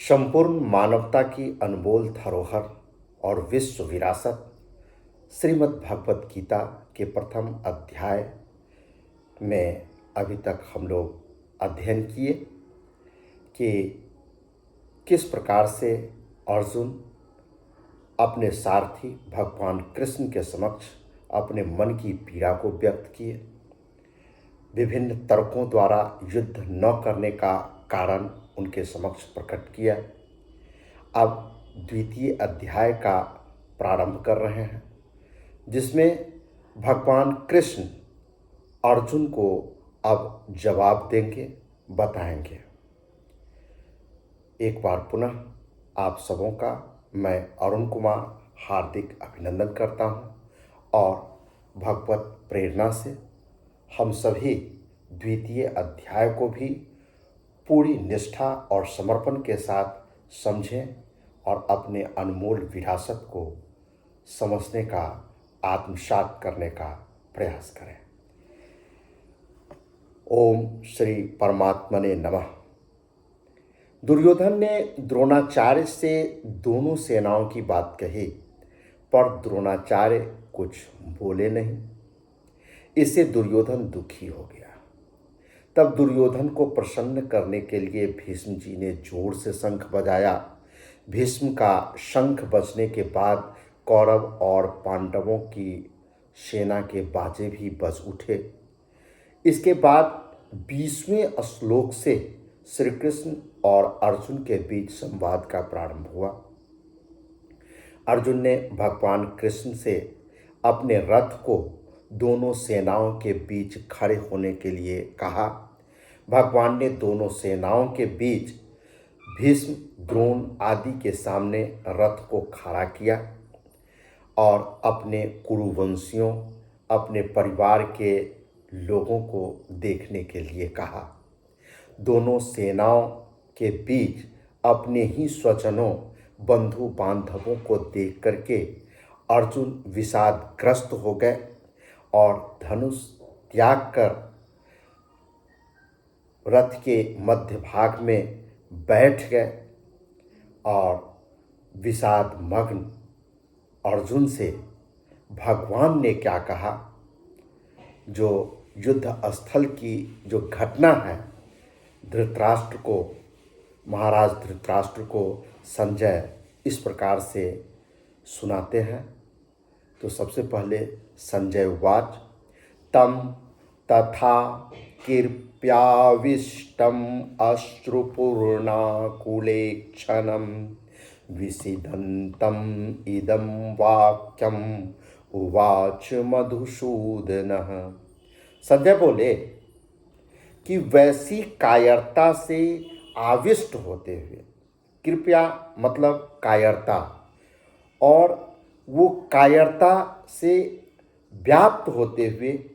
संपूर्ण मानवता की अनमोल धरोहर और विश्व विरासत श्रीमद् भगवत गीता के प्रथम अध्याय में अभी तक हम लोग अध्ययन किए कि किस प्रकार से अर्जुन अपने सारथी भगवान कृष्ण के समक्ष अपने मन की पीड़ा को व्यक्त किए, विभिन्न तर्कों द्वारा युद्ध न करने का कारण उनके समक्ष प्रकट किया। अब द्वितीय अध्याय का प्रारंभ कर रहे हैं, जिसमें भगवान कृष्ण अर्जुन को अब जवाब देंगे, बताएंगे। एक बार पुनः आप सबों का मैं अरुण कुमार हार्दिक अभिनंदन करता हूं और भगवत प्रेरणा से हम सभी द्वितीय अध्याय को भी पूरी निष्ठा और समर्पण के साथ समझें और अपने अनमोल विरासत को समझने का, आत्मसात करने का प्रयास करें। ओम श्री परमात्मने नमः। दुर्योधन ने द्रोणाचार्य से दोनों सेनाओं की बात कही, पर द्रोणाचार्य कुछ बोले नहीं। इससे दुर्योधन दुखी हो गया। तब दुर्योधन को प्रसन्न करने के लिए भीष्म जी ने जोर से शंख बजाया। भीष्म का शंख बजने के बाद कौरव और पांडवों की सेना के बाजे भी बज उठे। इसके बाद 20वें श्लोक से श्री कृष्ण और अर्जुन के बीच संवाद का प्रारंभ हुआ। अर्जुन ने भगवान कृष्ण से अपने रथ को दोनों सेनाओं के बीच खड़े होने के लिए कहा। भगवान ने दोनों सेनाओं के बीच भीष्म, द्रोण आदि के सामने रथ को खड़ा किया और अपने कुरुवंशियों, अपने परिवार के लोगों को देखने के लिए कहा। दोनों सेनाओं के बीच अपने ही स्वजनों, बंधु बांधवों को देख करके अर्जुन विषादग्रस्त हो गए और धनुष त्याग कर रथ के मध्य भाग में बैठ गए और विषादमग्न अर्जुन से भगवान ने क्या कहा, जो युद्ध स्थल की जो घटना है, धृतराष्ट्र को, महाराज धृतराष्ट्र को संजय इस प्रकार से सुनाते हैं। तो सबसे पहले संजय उवाच, तम तथा कृप्याविष्टम अश्रुपूर्णाकुले क्षणम विषीदन्तम इदं वाक्यम उवाच मधुसूदनः। संजय बोले कि वैसी कायरता से आविष्ट होते हुए, कृपया मतलब कायरता, और वो कायरता से व्याप्त होते हुए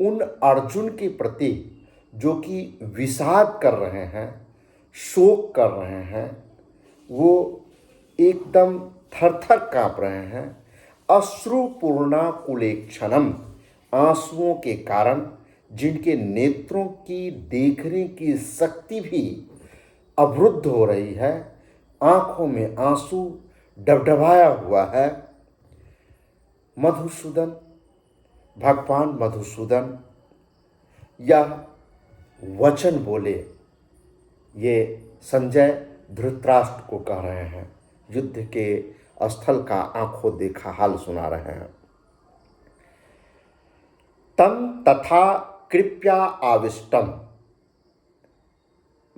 उन अर्जुन के प्रति जो कि विषाद कर रहे हैं, शोक कर रहे हैं, वो एकदम थर-थर काँप रहे हैं। अश्रुपूर्णा कुलेक्षणम, आंसुओं के कारण जिनके नेत्रों की देखने की शक्ति भी अवरुद्ध हो रही है, आंखों में आंसू डबडबाया हुआ है। मधुसूदन, भगवान मधुसूदन यह वचन बोले, ये संजय धृतराष्ट्र को कह रहे हैं, युद्ध के स्थल का आंखों देखा हाल सुना रहे हैं। तम तथा कृपया आविष्टम,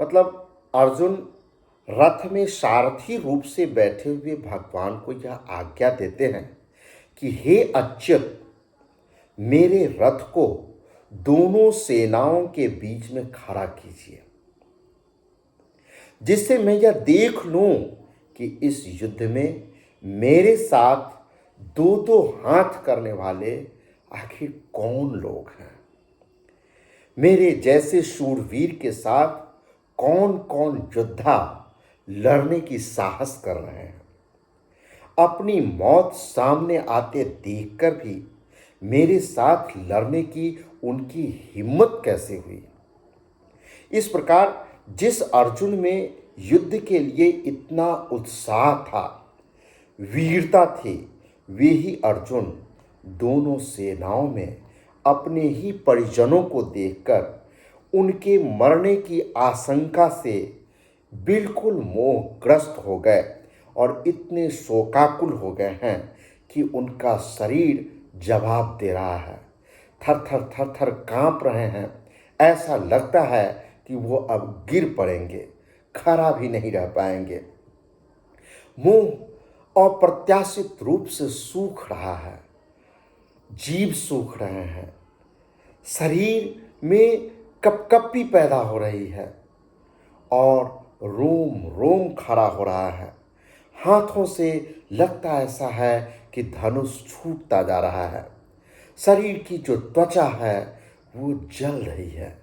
मतलब अर्जुन रथ में सारथी रूप से बैठे हुए भगवान को यह आज्ञा देते हैं कि हे अच्युत, मेरे रथ को दोनों सेनाओं के बीच में खड़ा कीजिए, जिससे मैं यह देख लूं कि इस युद्ध में मेरे साथ दो दो हाथ करने वाले आखिर कौन लोग हैं। मेरे जैसे शूरवीर के साथ कौन कौन योद्धा लड़ने की साहस कर रहे हैं। अपनी मौत सामने आते देखकर भी मेरे साथ लड़ने की उनकी हिम्मत कैसे हुई। इस प्रकार जिस अर्जुन में युद्ध के लिए इतना उत्साह था, वीरता थी, वे ही अर्जुन दोनों सेनाओं में अपने ही परिजनों को देखकर उनके मरने की आशंका से बिल्कुल मोहग्रस्त हो गए और इतने शोकाकुल हो गए हैं कि उनका शरीर जवाब दे रहा है, थर थर थर थर कांप रहे हैं। ऐसा लगता है कि वो अब गिर पड़ेंगे, खड़ा भी नहीं रह पाएंगे। मुंह अप्रत्याशित रूप से सूख रहा है, जीभ सूख रहे हैं, शरीर में कपकपी पैदा हो रही है और रोम रोम खड़ा हो रहा है। हाथों से लगता ऐसा है कि धनुष छूटता जा रहा है। शरीर की जो त्वचा है वो जल रही है।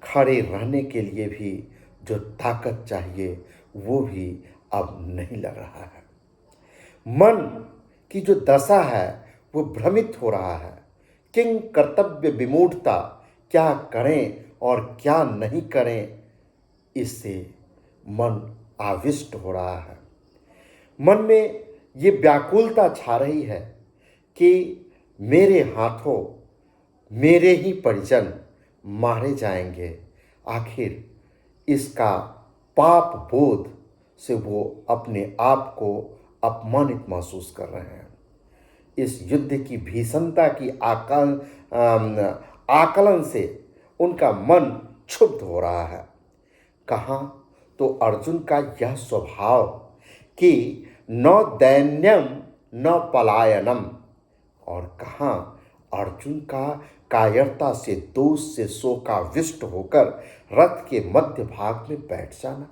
खड़े रहने के लिए भी जो ताकत चाहिए वो भी अब नहीं लग रहा है। मन की जो दशा है वो भ्रमित हो रहा है। किंग कर्तव्य विमूढ़ता, क्या करें और क्या नहीं करें, इससे मन आविष्ट हो रहा है। मन में ये व्याकुलता छा रही है कि मेरे हाथों मेरे ही परिजन मारे जाएंगे। आखिर इसका पाप बोध से वो अपने आप को अपमानित महसूस कर रहे हैं। इस युद्ध की भीषणता की आकलन से उनका मन क्षुब्ध हो रहा है। कहाँ तो अर्जुन का यह स्वभाव कि न दैन्यम न पलायनम, और कहाँ अर्जुन का कायरता से, दोष से शोकाविष्ट होकर रथ के मध्य भाग में बैठ जाना।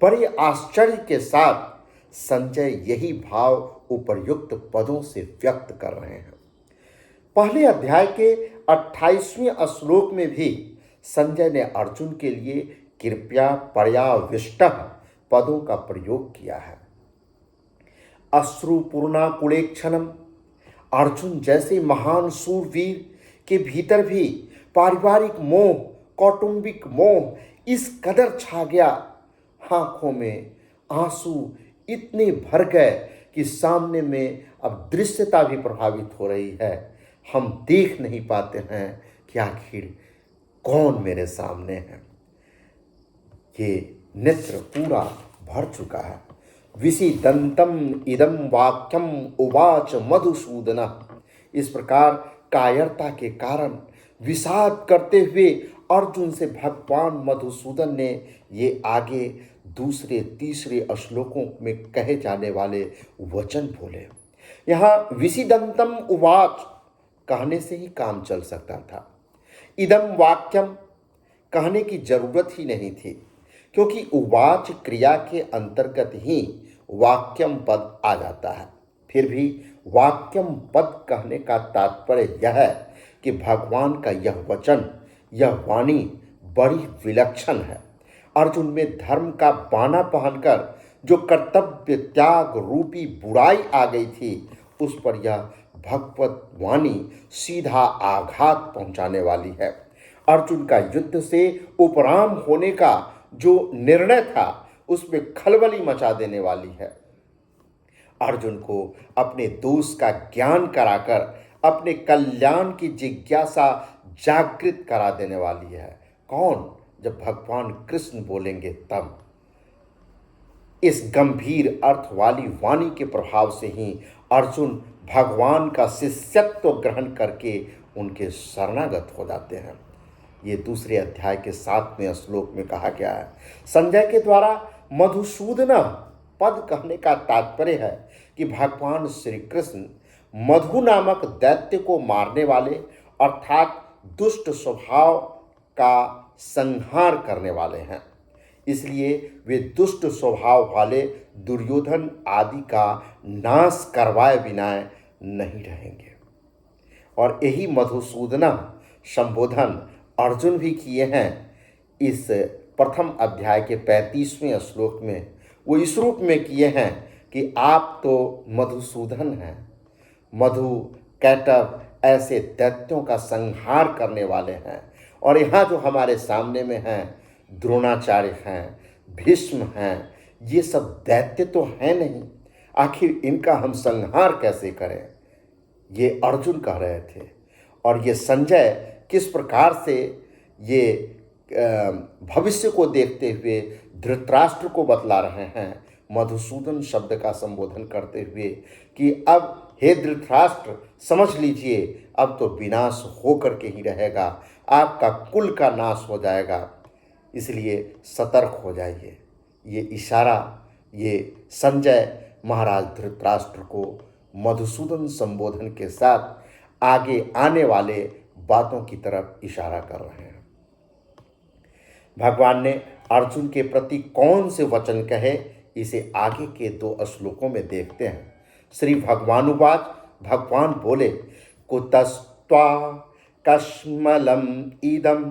बड़े आश्चर्य के साथ संजय यही भाव उपर्युक्त पदों से व्यक्त कर रहे हैं। पहले अध्याय के 28वें श्लोक में भी संजय ने अर्जुन के लिए कृपया पर्याविष्ट पदों का प्रयोग किया है। अश्रुपूर्णा कुलेक्षणम, अर्जुन जैसे महान सूरवीर के भीतर भी पारिवारिक मोह, कौटुंबिक मोह इस कदर छा गया, आंखों में आंसू इतने भर गए कि सामने में अब दृश्यता भी प्रभावित हो रही है। हम देख नहीं पाते हैं कि आखिर कौन मेरे सामने है। ये नेत्र पूरा भर चुका है। विषीदंतम इदम वाक्यम उवाच मधुसूदन, इस प्रकार कायरता के कारण विषाद करते हुए अर्जुन से भगवान मधुसूदन ने ये आगे दूसरे तीसरे श्लोकों में कहे जाने वाले वचन बोले। यहाँ विषीदंतम उवाच कहने से ही काम चल सकता था। इदम वाक्यम कहने की जरूरत ही नहीं थी, क्योंकि उवाच क्रिया के अंतर्गत ही वाक्यम पद आ जाता है। फिर भी वाक्यम पद कहने का तात्पर्य यह है कि भगवान का यह वचन, यह वाणी बड़ी विलक्षण है। अर्जुन में धर्म का बाना पहनकर जो कर्तव्य त्याग रूपी बुराई आ गई थी, उस पर यह भगवत वाणी सीधा आघात पहुंचाने वाली है। अर्जुन का युद्ध से उपराम होने का जो निर्णय था, उसमें खलबली मचा देने वाली है। अर्जुन को अपने दोष का ज्ञान कराकर अपने कल्याण की जिज्ञासा जागृत करा देने वाली है। कौन? जब भगवान कृष्ण बोलेंगे तब। इस गंभीर अर्थ वाली वाणी के प्रभाव से ही अर्जुन भगवान का शिष्यत्व ग्रहण करके उनके शरणागत हो जाते हैं। ये दूसरे अध्याय के 7वें श्लोक में कहा गया है। संजय के द्वारा मधुसूदन पद कहने का तात्पर्य है कि भगवान श्री कृष्ण मधु नामक दैत्य को मारने वाले, अर्थात दुष्ट स्वभाव का संहार करने वाले हैं। इसलिए वे दुष्ट स्वभाव वाले दुर्योधन आदि का नाश करवाए बिना नहीं रहेंगे। और यही मधुसूदन संबोधन अर्जुन भी किए हैं इस प्रथम अध्याय के 35वें श्लोक में। वो इस रूप में किए हैं कि आप तो मधुसूदन हैं, मधु कैटव ऐसे दैत्यों का संहार करने वाले हैं। और यहाँ जो हमारे सामने में हैं, द्रोणाचार्य हैं, भीष्म हैं, ये सब दैत्य तो हैं नहीं, आखिर इनका हम संहार कैसे करें, ये अर्जुन कह रहे थे। और ये संजय किस प्रकार से ये भविष्य को देखते हुए धृतराष्ट्र को बतला रहे हैं, मधुसूदन शब्द का संबोधन करते हुए कि अब हे धृतराष्ट्र समझ लीजिए, अब तो विनाश होकर के ही रहेगा, आपका कुल का नाश हो जाएगा, इसलिए सतर्क हो जाइए। ये इशारा ये संजय महाराज धृतराष्ट्र को मधुसूदन संबोधन के साथ आगे आने वाले बातों की तरफ इशारा कर रहे हैं। भगवान ने अर्जुन के प्रति कौन से वचन कहे, इसे आगे के 2 श्लोकों में देखते हैं। श्री भगवानुवाच, भगवान बोले, कुतस्त्वा कश्मलम इदम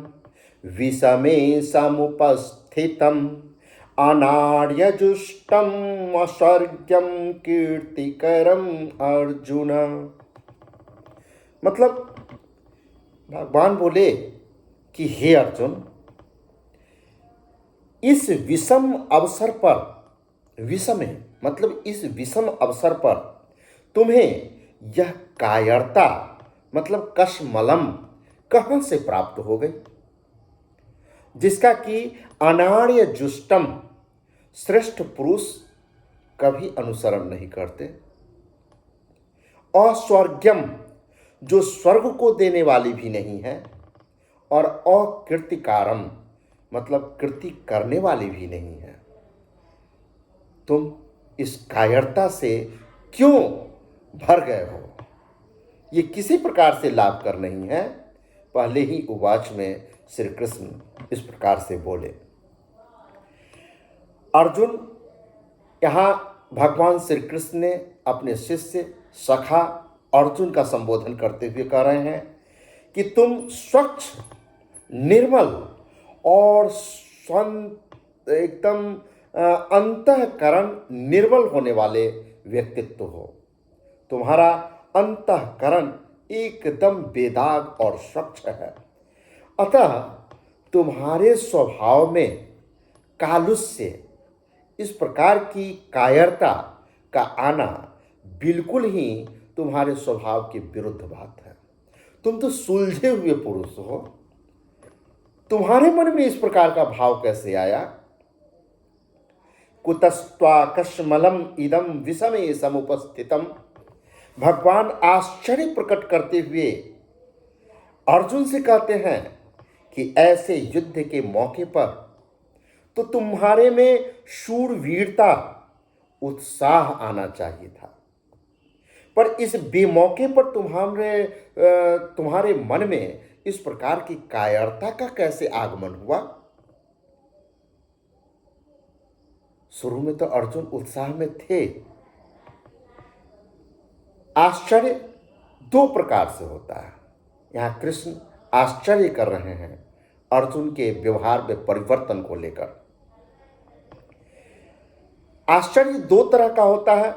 विषमे समुपस्थितम अनार्यजुष्टम अस्वर्ग्यम कीर्तिकरम अर्जुन। मतलब भगवान बोले कि हे अर्जुन, इस विषम अवसर पर, विषम है मतलब इस विषम अवसर पर तुम्हें यह कायरता मतलब कश्मलम कहाँ से प्राप्त हो गई, जिसका कि अनार्य जुष्टम श्रेष्ठ पुरुष कभी अनुसरण नहीं करते, अस्वर्ग्यम जो स्वर्ग को देने वाली भी नहीं है, और अकीर्तिकारम मतलब कृति करने वाली भी नहीं है। तुम इस कायरता से क्यों भर गए हो, ये किसी प्रकार से लाभ कर नहीं है। पहले ही उवाच में श्री कृष्ण इस प्रकार से बोले। अर्जुन, यहाँ भगवान श्री कृष्ण ने अपने शिष्य सखा अर्जुन का संबोधन करते हुए कह रहे हैं कि तुम स्वच्छ, निर्मल और एकदम अंतःकरण निर्मल होने वाले व्यक्तित्व हो। तुम्हारा अंतःकरण एकदम बेदाग और स्वच्छ है, अतः तुम्हारे स्वभाव में कालुष्य, इस प्रकार की कायरता का आना बिल्कुल ही तुम्हारे स्वभाव के विरुद्ध बात है। तुम तो सुलझे हुए पुरुष हो, तुम्हारे मन में इस प्रकार का भाव कैसे आया। कुतस्त्वा कश्मलम इदम विषमे समुपस्थितम। भगवान आश्चर्य प्रकट करते हुए अर्जुन से कहते हैं कि ऐसे युद्ध के मौके पर तो तुम्हारे में शूरवीरता, उत्साह आना चाहिए था, पर इस बेमौके पर तुम्हारे मन में इस प्रकार की कायरता का कैसे आगमन हुआ। शुरू में तो अर्जुन उत्साह में थे। आश्चर्य 2 प्रकार से होता है। यहाँ कृष्ण आश्चर्य कर रहे हैं अर्जुन के व्यवहार में परिवर्तन को लेकर। आश्चर्य 2 तरह का होता है,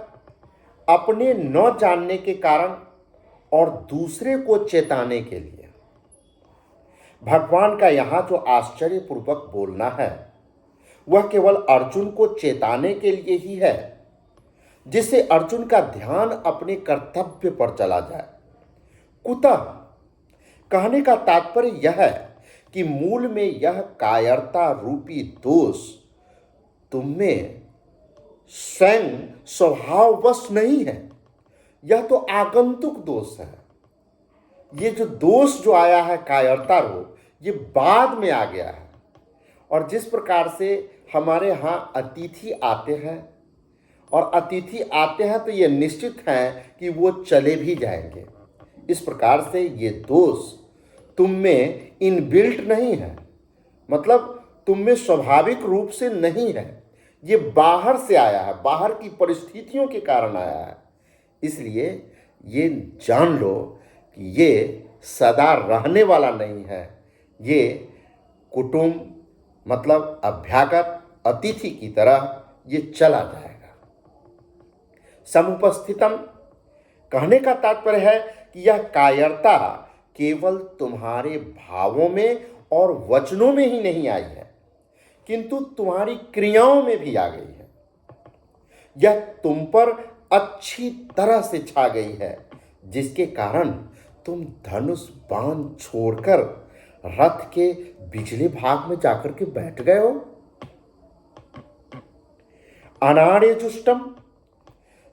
अपने न जानने के कारण और दूसरे को चेताने के लिए। भगवान का यहाँ जो आश्चर्यपूर्वक बोलना है वह केवल अर्जुन को चेताने के लिए ही है, जिससे अर्जुन का ध्यान अपने कर्तव्य पर चला जाए। कुतः कहने का तात्पर्य यह है कि मूल में यह कायरता रूपी दोष तुममें स्वयं स्वभाववश नहीं है, यह तो आगंतुक दोष है। ये जो दोष जो आया है कायरता रूप, ये बाद में आ गया है। और जिस प्रकार से हमारे यहाँ अतिथि आते हैं, और अतिथि आते हैं तो ये निश्चित है कि वो चले भी जाएंगे, इस प्रकार से ये दोष तुम में इनबिल्ट नहीं है, मतलब तुम में स्वाभाविक रूप से नहीं है, ये बाहर से आया है, बाहर की परिस्थितियों के कारण आया है। इसलिए ये जान लो कि ये सदा रहने वाला नहीं है, ये कुटुंब मतलब अभ्यागत अतिथि की तरह ये चला जाएगा। समुपस्थितम कहने का तात्पर्य है कि यह कायरता केवल तुम्हारे भावों में और वचनों में ही नहीं आई है, किंतु तुम्हारी क्रियाओं में भी आ गई है। यह तुम पर अच्छी तरह से छा गई है, जिसके कारण तुम धनुष बाण छोड़कर रथ के पिछले भाग में जाकर के बैठ गए हो। अनार्य जुष्टम,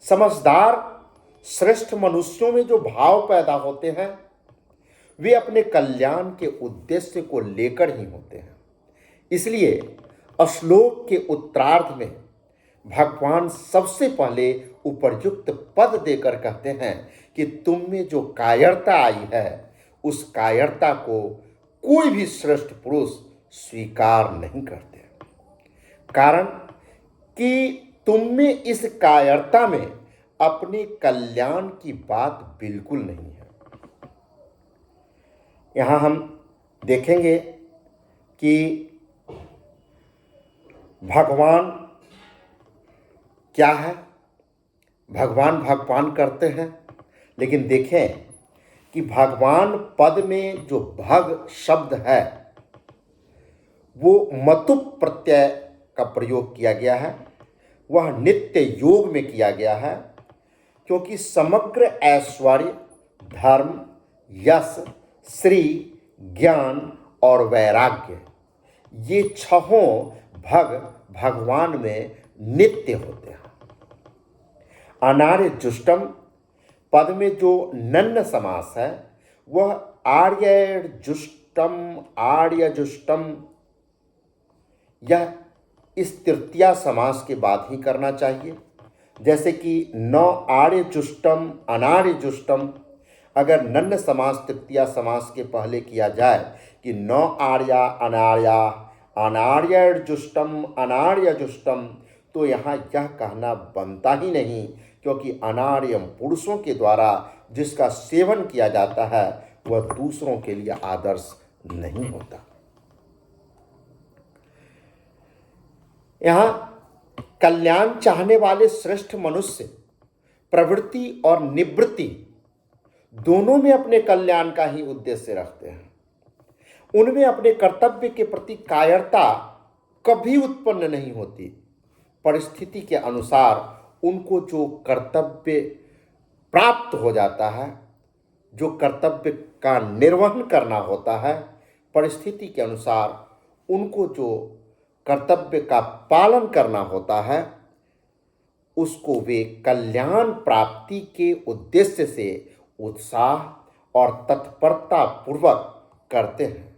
समझदार श्रेष्ठ मनुष्यों में जो भाव पैदा होते हैं वे अपने कल्याण के उद्देश्य को लेकर ही होते हैं। इसलिए श्लोक के उत्तरार्ध में भगवान सबसे पहले उपर्युक्त पद देकर कहते हैं कि तुम में जो कायरता आई है उस कायरता को कोई भी श्रेष्ठ पुरुष स्वीकार नहीं करते, कारण कि तुम में इस कायरता में अपने कल्याण की बात बिल्कुल नहीं है। यहाँ हम देखेंगे कि भगवान क्या है। भगवान करते हैं, लेकिन देखें कि भगवान पद में जो भग शब्द है वो मतुप प्रत्यय का प्रयोग किया गया है। वह नित्य योग में किया गया है, क्योंकि समग्र ऐश्वर्य, धर्म, यश, श्री, ज्ञान और वैराग्य ये छहों भग भगवान में नित्य होते हैं। अनार्य जुष्टम पद में जो नन्न समास है वह आर्य जुष्टम यह इस तृतीया समास के बाद ही करना चाहिए। जैसे कि न आर्य जुष्टम अनार्य जुष्टम, अगर नन्न समास तृतीया समास के पहले किया जाए कि न आर्या अनार्या अनार्य जुष्टम अनार्य जुष्टम, तो यहाँ यह कहना बनता ही नहीं, क्योंकि अनार्यम पुरुषों के द्वारा जिसका सेवन किया जाता है वह दूसरों के लिए आदर्श नहीं होता। यहाँ कल्याण चाहने वाले श्रेष्ठ मनुष्य प्रवृत्ति और निवृत्ति दोनों में अपने कल्याण का ही उद्देश्य रखते हैं। उनमें अपने कर्तव्य के प्रति कायरता कभी उत्पन्न नहीं होती। परिस्थिति के अनुसार उनको जो कर्तव्य प्राप्त हो जाता है, जो कर्तव्य का निर्वहन करना होता है, परिस्थिति के अनुसार उनको जो कर्तव्य का पालन करना होता है, उसको वे कल्याण प्राप्ति के उद्देश्य से उत्साह और तत्परता पूर्वक करते हैं।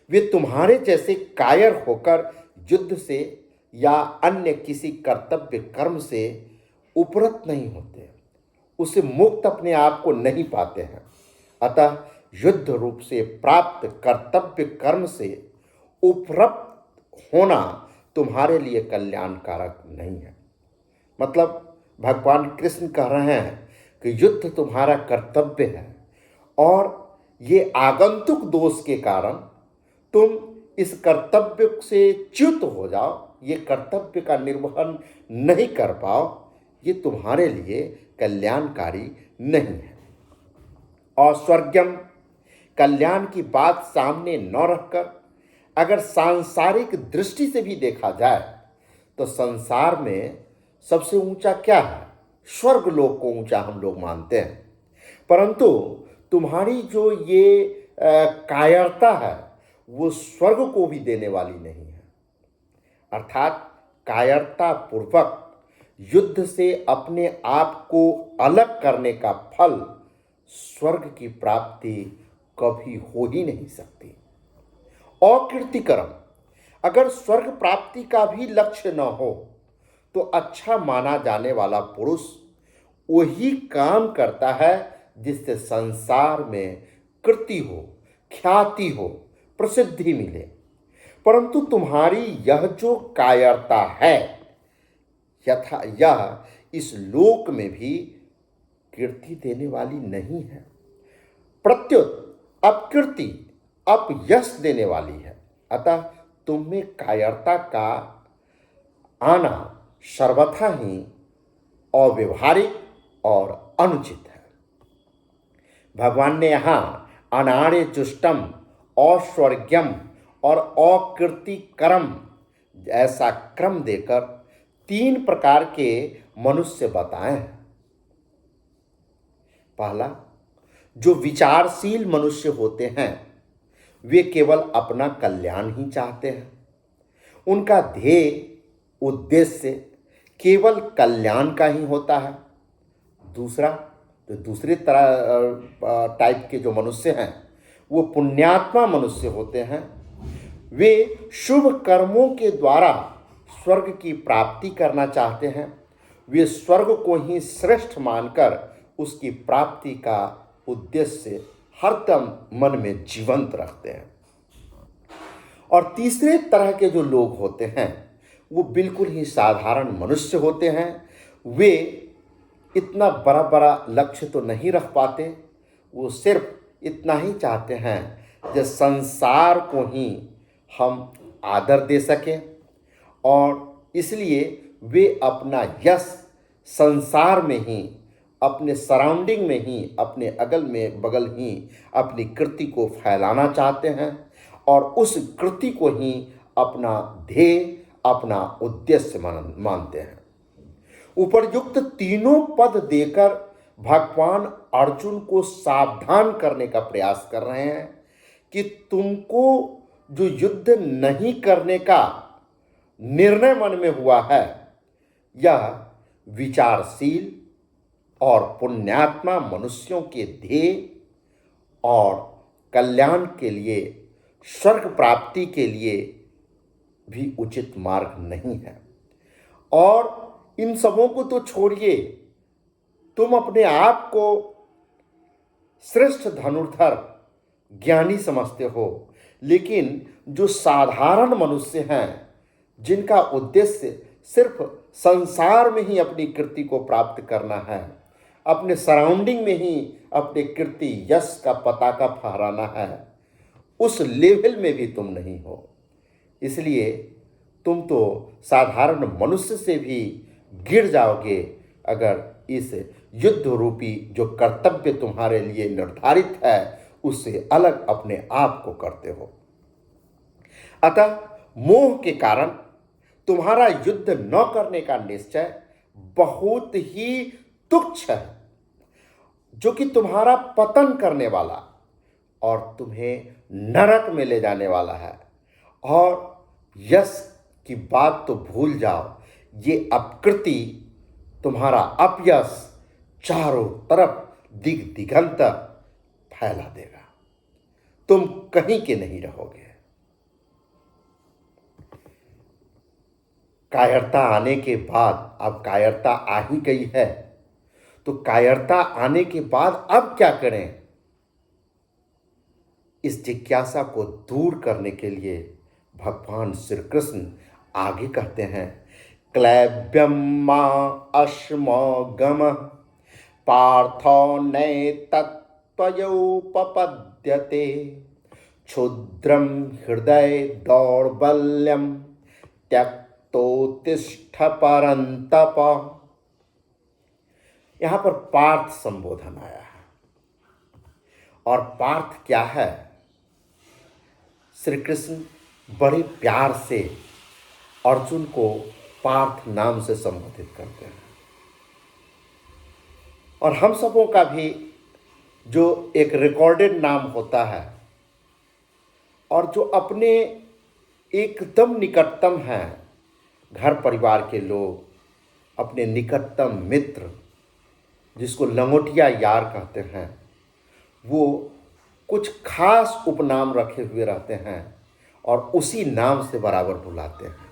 वे तुम्हारे जैसे कायर होकर युद्ध से या अन्य किसी कर्तव्य कर्म से उपरत नहीं होते, उसे मुक्त अपने आप को नहीं पाते हैं। अतः युद्ध रूप से प्राप्त कर्तव्य कर्म से उपरत होना तुम्हारे लिए कल्याणकारक नहीं है। मतलब भगवान कृष्ण कह रहे हैं कि युद्ध तुम्हारा कर्तव्य है और ये आगंतुक दोष के कारण तुम इस कर्तव्य से च्युत हो जाओ, ये कर्तव्य का निर्वहन नहीं कर पाओ, ये तुम्हारे लिए कल्याणकारी नहीं है। और स्वर्गम कल्याण की बात सामने न रखकर अगर सांसारिक दृष्टि से भी देखा जाए तो संसार में सबसे ऊंचा क्या है? स्वर्ग लोक को ऊंचा हम लोग मानते हैं, परंतु तुम्हारी जो ये कायरता है वो स्वर्ग को भी देने वाली नहीं है। अर्थात कायरता पूर्वक युद्ध से अपने आप को अलग करने का फल स्वर्ग की प्राप्ति कभी हो ही नहीं सकती। अकीर्तिकरम, अगर स्वर्ग प्राप्ति का भी लक्ष्य न हो तो अच्छा माना जाने वाला पुरुष वही काम करता है जिससे संसार में कीर्ति हो, ख्याति हो, प्रसिद्धि मिले। परंतु तुम्हारी यह जो कायरता है यह इस लोक में भी कीर्ति देने वाली नहीं है, प्रत्युत अपकीर्ति अपयश देने वाली है। अतः तुम में कायरता का आना सर्वथा ही अव्यवहारिक और अनुचित है। भगवान ने यहाँ अनार्य जुष्टम, अस्वर्ग्यम और अकीर्तिकरम ऐसा क्रम देकर 3 प्रकार के मनुष्य बताए हैं। पहला, जो विचारशील मनुष्य होते हैं वे केवल अपना कल्याण ही चाहते हैं। उनका ध्येय उद्देश्य केवल कल्याण का ही होता है। दूसरा, जो दूसरी तरह टाइप के जो मनुष्य हैं वो पुण्यात्मा मनुष्य होते हैं। वे शुभ कर्मों के द्वारा स्वर्ग की प्राप्ति करना चाहते हैं। वे स्वर्ग को ही श्रेष्ठ मानकर उसकी प्राप्ति का उद्देश्य हरदम मन में जीवंत रखते हैं। और तीसरे तरह के जो लोग होते हैं वो बिल्कुल ही साधारण मनुष्य होते हैं। वे इतना बड़ा बड़ा लक्ष्य तो नहीं रख पाते, वो सिर्फ इतना ही चाहते हैं कि संसार को ही हम आदर दे सकें, और इसलिए वे अपना यश संसार में ही, अपने सराउंडिंग में ही, अपने अगल में बगल ही अपनी कृति को फैलाना चाहते हैं और उस कृति को ही अपना ध्येय, अपना उद्देश्य मानते हैं। उपर्युक्त तीनों पद देकर भगवान अर्जुन को सावधान करने का प्रयास कर रहे हैं कि तुमको जो युद्ध नहीं करने का निर्णय मन में हुआ है, यह विचारशील और पुण्यात्मा मनुष्यों के ध्येय और कल्याण के लिए, स्वर्ग प्राप्ति के लिए भी उचित मार्ग नहीं है। और इन सबों को तो छोड़िए, तुम अपने आप को श्रेष्ठ धनुर्धर ज्ञानी समझते हो, लेकिन जो साधारण मनुष्य हैं जिनका उद्देश्य सिर्फ संसार में ही अपनी कृति को प्राप्त करना है, अपने सराउंडिंग में ही अपने कृति यश का पताका फहराना है, उस लेवल में भी तुम नहीं हो। इसलिए तुम तो साधारण मनुष्य से भी गिर जाओगे अगर इस युद्ध रूपी जो कर्तव्य तुम्हारे लिए निर्धारित है उससे अलग अपने आप को करते हो। अतः मोह के कारण तुम्हारा युद्ध न करने का निश्चय बहुत ही तुच्छ है, जो कि तुम्हारा पतन करने वाला और तुम्हें नरक में ले जाने वाला है। और यश की बात तो भूल जाओ, ये अपकृति, तुम्हारा अपयश चारों तरफ दिगंतर फैला देगा, तुम कहीं के नहीं रहोगे। कायरता आने के बाद, अब कायरता आ ही गई है, तो कायरता आने के बाद अब क्या करें, इस जिज्ञासा को दूर करने के लिए भगवान श्री कृष्ण आगे कहते हैं, क्लैब्यम मा अश्मगम पार्थो नैतत्त्वयोपपद्यते क्षुद्रम हृदय दौर्बल्यम त्यक्तोत्तिष्ठ परंतप। यहाँ पर पार्थ संबोधन आया है। और पार्थ क्या है? श्री कृष्ण बड़े प्यार से अर्जुन को पार्थ नाम से संबोधित करते हैं। और हम सबों का भी जो एक रिकॉर्डेड नाम होता है और जो अपने एकदम निकटतम हैं, घर परिवार के लोग, अपने निकटतम मित्र जिसको लंगोटिया यार कहते हैं, वो कुछ खास उपनाम रखे हुए रहते हैं और उसी नाम से बराबर बुलाते हैं।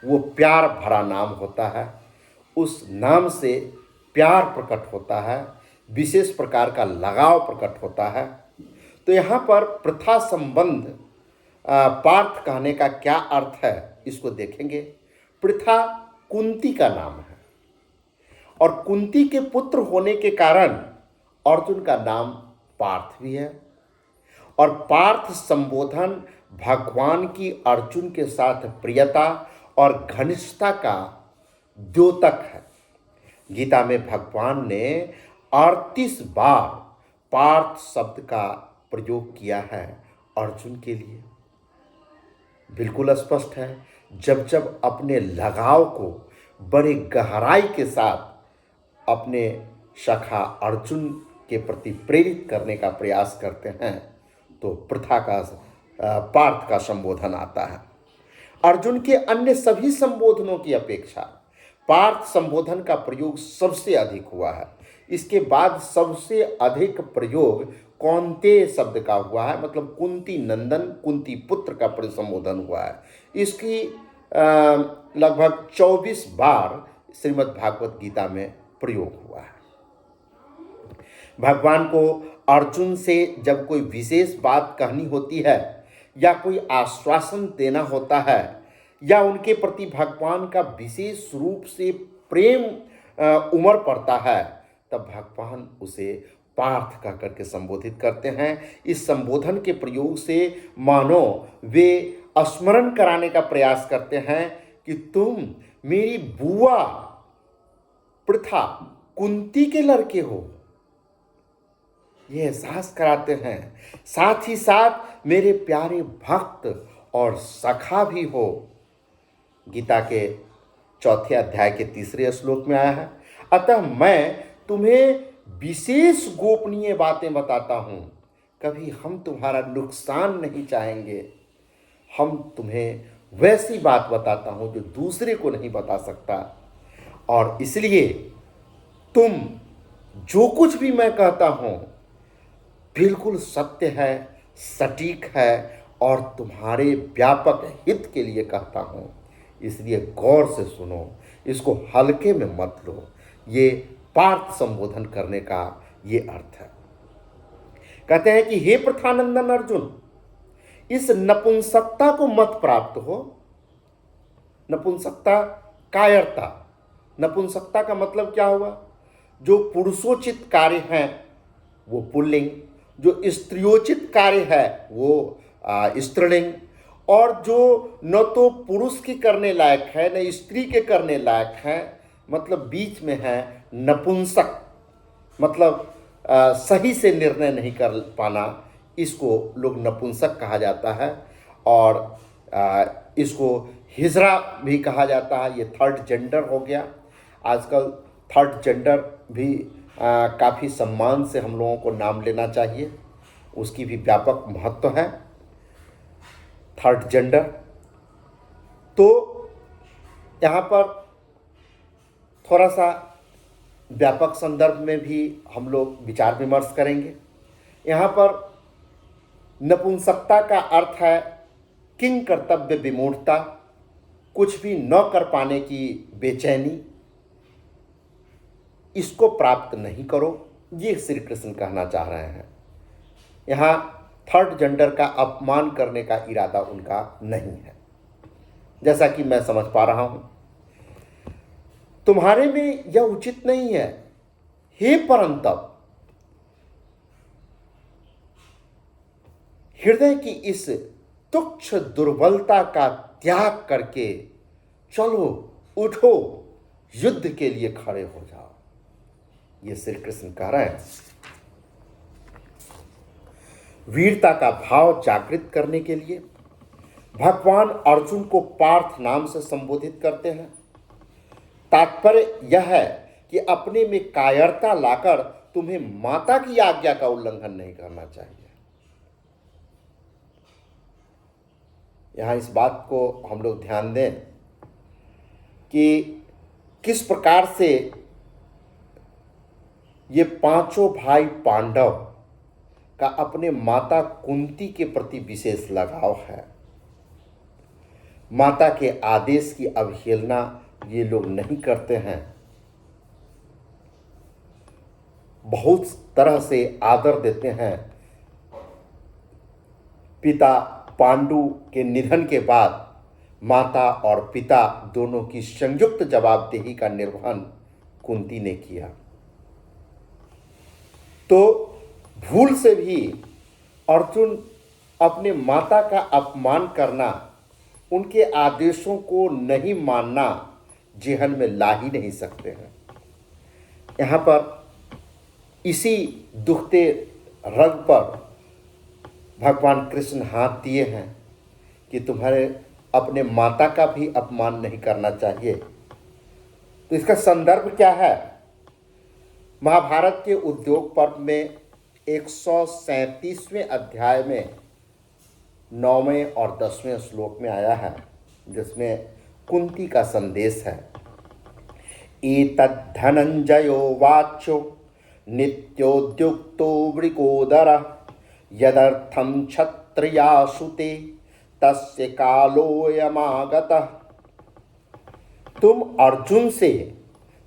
वो प्यार भरा नाम होता है, उस नाम से प्यार प्रकट होता है, विशेष प्रकार का लगाव प्रकट होता है। तो यहाँ पर प्रथा संबंध पार्थ कहने का क्या अर्थ है, इसको देखेंगे। प्रथा कुंती का नाम है और कुंती के पुत्र होने के कारण अर्जुन का नाम पार्थ भी है। और पार्थ संबोधन भगवान की अर्जुन के साथ प्रियता और घनिष्ठता का द्योतक है। गीता में भगवान ने 38 बार पार्थ शब्द का प्रयोग किया है अर्जुन के लिए। बिल्कुल स्पष्ट है जब जब अपने लगाव को बड़े गहराई के साथ अपने सखा अर्जुन के प्रति प्रेरित करने का प्रयास करते हैं तो पार्थ का संबोधन आता है। अर्जुन के अन्य सभी संबोधनों की अपेक्षा पार्थ संबोधन का प्रयोग सबसे अधिक हुआ है। इसके बाद सबसे अधिक प्रयोग कौन्तेय शब्द का हुआ है, मतलब कुंती नंदन, कुंती पुत्र का संबोधन हुआ है। इसकी लगभग 24 बार श्रीमद् भागवत गीता में प्रयोग हुआ है। भगवान को अर्जुन से जब कोई विशेष बात कहनी होती है या कोई आश्वासन देना होता है या उनके प्रति भगवान का विशेष रूप से प्रेम उमड़ पड़ता है, तब भगवान उसे पार्थ कह करके संबोधित करते हैं। इस संबोधन के प्रयोग से मानो वे स्मरण कराने का प्रयास करते हैं कि तुम मेरी बुआ प्रथा कुंती के लड़के हो, ये एहसास कराते हैं। साथ ही साथ मेरे प्यारे भक्त और सखा भी हो। गीता के 4 अध्याय के 3 श्लोक में आया है, अतः मैं तुम्हें विशेष गोपनीय बातें बताता हूँ, कभी हम तुम्हारा नुकसान नहीं चाहेंगे। हम तुम्हें वैसी बात बताता हूँ जो दूसरे को नहीं बता सकता, और इसलिए तुम जो कुछ भी मैं कहता हूँ बिल्कुल सत्य है, सटीक है और तुम्हारे व्यापक हित के लिए कहता हूँ, इसलिए गौर से सुनो, इसको हल्के में मत लो। ये पार्थ संबोधन करने का ये अर्थ है। कहते हैं कि हे प्रथानंदन अर्जुन, इस नपुंसकता को मत प्राप्त हो। नपुंसकता, कायरता। नपुंसकता का मतलब क्या हुआ? जो पुरुषोचित कार्य हैं वो पुल्लिंग, जो स्त्रियोचित कार्य है वो स्त्रीलिंग, और जो न तो पुरुष के करने लायक है न स्त्री के करने लायक है, मतलब बीच में है, नपुंसक, मतलब सही से निर्णय नहीं कर पाना, इसको लोग नपुंसक कहा जाता है। और इसको हिजड़ा भी कहा जाता है। ये थर्ड जेंडर हो गया। आजकल थर्ड जेंडर भी काफ़ी सम्मान से हम लोगों को नाम लेना चाहिए, उसकी भी व्यापक महत्व है, थर्ड जेंडर। तो यहाँ पर थोड़ा सा व्यापक संदर्भ में भी हम लोग विचार विमर्श करेंगे। यहाँ पर नपुंसकता का अर्थ है किंग कर्तव्य विमूढ़ता, कुछ भी न कर पाने की बेचैनी, इसको प्राप्त नहीं करो, ये श्री कृष्ण कहना चाह रहे हैं। यहाँ थर्ड जेंडर का अपमान करने का इरादा उनका नहीं है, जैसा कि मैं समझ पा रहा हूँ। तुम्हारे में यह उचित नहीं है हे परंतप, हृदय की इस तुच्छ दुर्बलता का त्याग करके चलो, उठो, युद्ध के लिए खड़े हो जाओ, ये श्री कृष्ण कह रहे हैं। वीरता का भाव जागृत करने के लिए भगवान अर्जुन को पार्थ नाम से संबोधित करते हैं। तात्पर्य यह है कि अपने में कायरता लाकर तुम्हें माता की आज्ञा का उल्लंघन नहीं करना चाहिए। यहां इस बात को हम लोग ध्यान दें कि किस प्रकार से ये पांचों भाई पांडव का अपने माता कुंती के प्रति विशेष लगाव है। माता के आदेश की अवहेलना ये लोग नहीं करते हैं, बहुत तरह से आदर देते हैं। पिता पांडु के निधन के बाद माता और पिता दोनों की संयुक्त जवाबदेही का निर्वहन कुंती ने किया। तो भूल से भी अर्जुन अपने माता का अपमान करना, उनके आदेशों को नहीं मानना जेहन में ला ही नहीं सकते हैं। यहाँ पर इसी दुखते रग पर भगवान कृष्ण हाथ दिए हैं कि अपने माता का भी अपमान नहीं करना चाहिए। तो इसका संदर्भ क्या है? महाभारत के उद्योग पर्व में 137वें अध्याय में 9वें और 10वें श्लोक में आया है, जिसमें कुंती का संदेश है। एतद्धनंजयो वाच्यो नित्योद्युक्तो वृकोदर यदर्थं क्षत्रियासुते तस्य कालोऽयमागतः। तुम अर्जुन से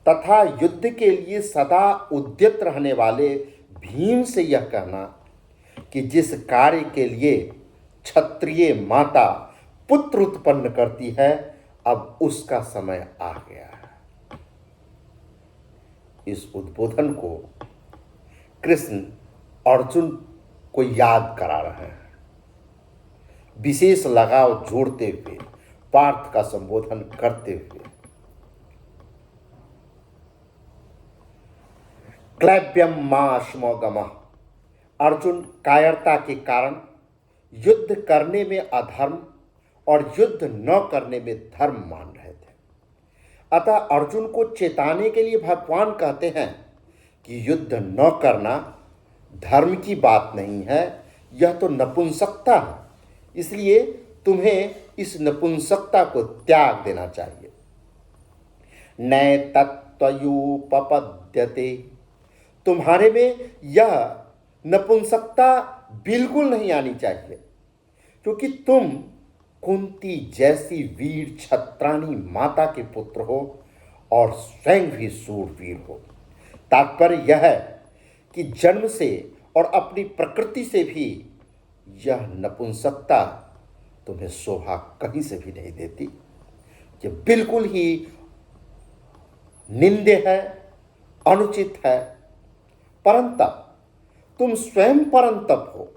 तथा युद्ध के लिए सदा उद्यत रहने वाले भीम से यह कहना कि जिस कार्य के लिए क्षत्रिय माता पुत्र उत्पन्न करती है, अब उसका समय आ गया है। इस उद्बोधन को कृष्ण अर्जुन को याद करा रहे हैं, विशेष लगाव जोड़ते हुए, पार्थ का संबोधन करते हुए। क्लैब्यम माश्मोगमः। अर्जुन कायरता के कारण युद्ध करने में अधर्म और युद्ध न करने में धर्म मान रहे थे। अतः अर्जुन को चेताने के लिए भगवान कहते हैं कि युद्ध न करना धर्म की बात नहीं है, यह तो नपुंसकता है। इसलिए तुम्हें इस नपुंसकता को त्याग देना चाहिए। नैतत्त्वयुपपद्यते। तुम्हारे में यह नपुंसकता बिल्कुल नहीं आनी चाहिए, क्योंकि तुम कुंती जैसी वीर छत्रानी माता के पुत्र हो और स्वयं भी सूरवीर हो। तात्पर्य यह है कि जन्म से और अपनी प्रकृति से भी यह नपुंसकता तुम्हें शोभा कहीं से भी नहीं देती। ये बिल्कुल ही निंद्य है, अनुचित है। परंतप तुम स्वयं परंतप हो,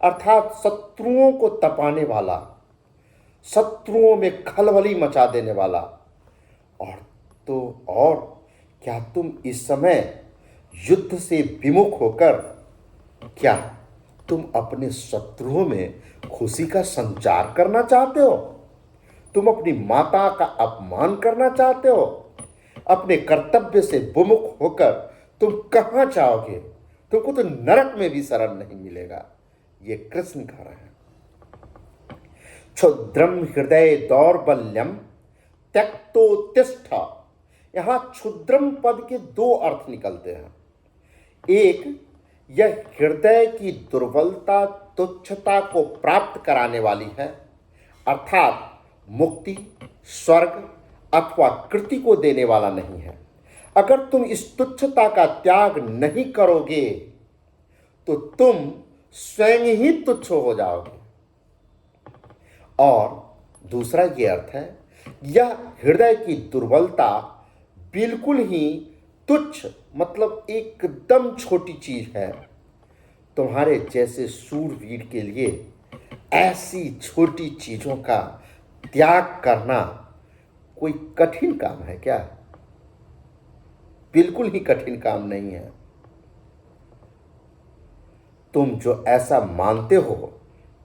अर्थात शत्रुओं को तपाने वाला, शत्रुओं में खलबली मचा देने वाला। और क्या तुम इस समय युद्ध से विमुख होकर क्या तुम अपने शत्रुओं में खुशी का संचार करना चाहते हो? तुम अपनी माता का अपमान करना चाहते हो? अपने कर्तव्य से विमुख होकर तुम कहाँ जाओगे? तुमको तो नरक में भी शरण नहीं मिलेगा। ये कृष्ण कह रहे हैं। क्षुद्रम हृदय दौर्बल्यम त्यक्तोत्तिष्ठ। यहां क्षुद्रम पद के दो अर्थ निकलते हैं। एक, यह हृदय की दुर्बलता, तुच्छता को प्राप्त कराने वाली है, अर्थात मुक्ति, स्वर्ग अथवा कृति को देने वाला नहीं है। अगर तुम इस तुच्छता का त्याग नहीं करोगे तो तुम स्वयं ही तुच्छ हो जाओगे। और दूसरा ये अर्थ है, यह हृदय की दुर्बलता बिल्कुल ही तुच्छ, मतलब एकदम छोटी चीज है। तुम्हारे जैसे सूरवीर के लिए ऐसी छोटी चीजों का त्याग करना कोई कठिन काम है क्या? बिल्कुल ही कठिन काम नहीं है। तुम जो ऐसा मानते हो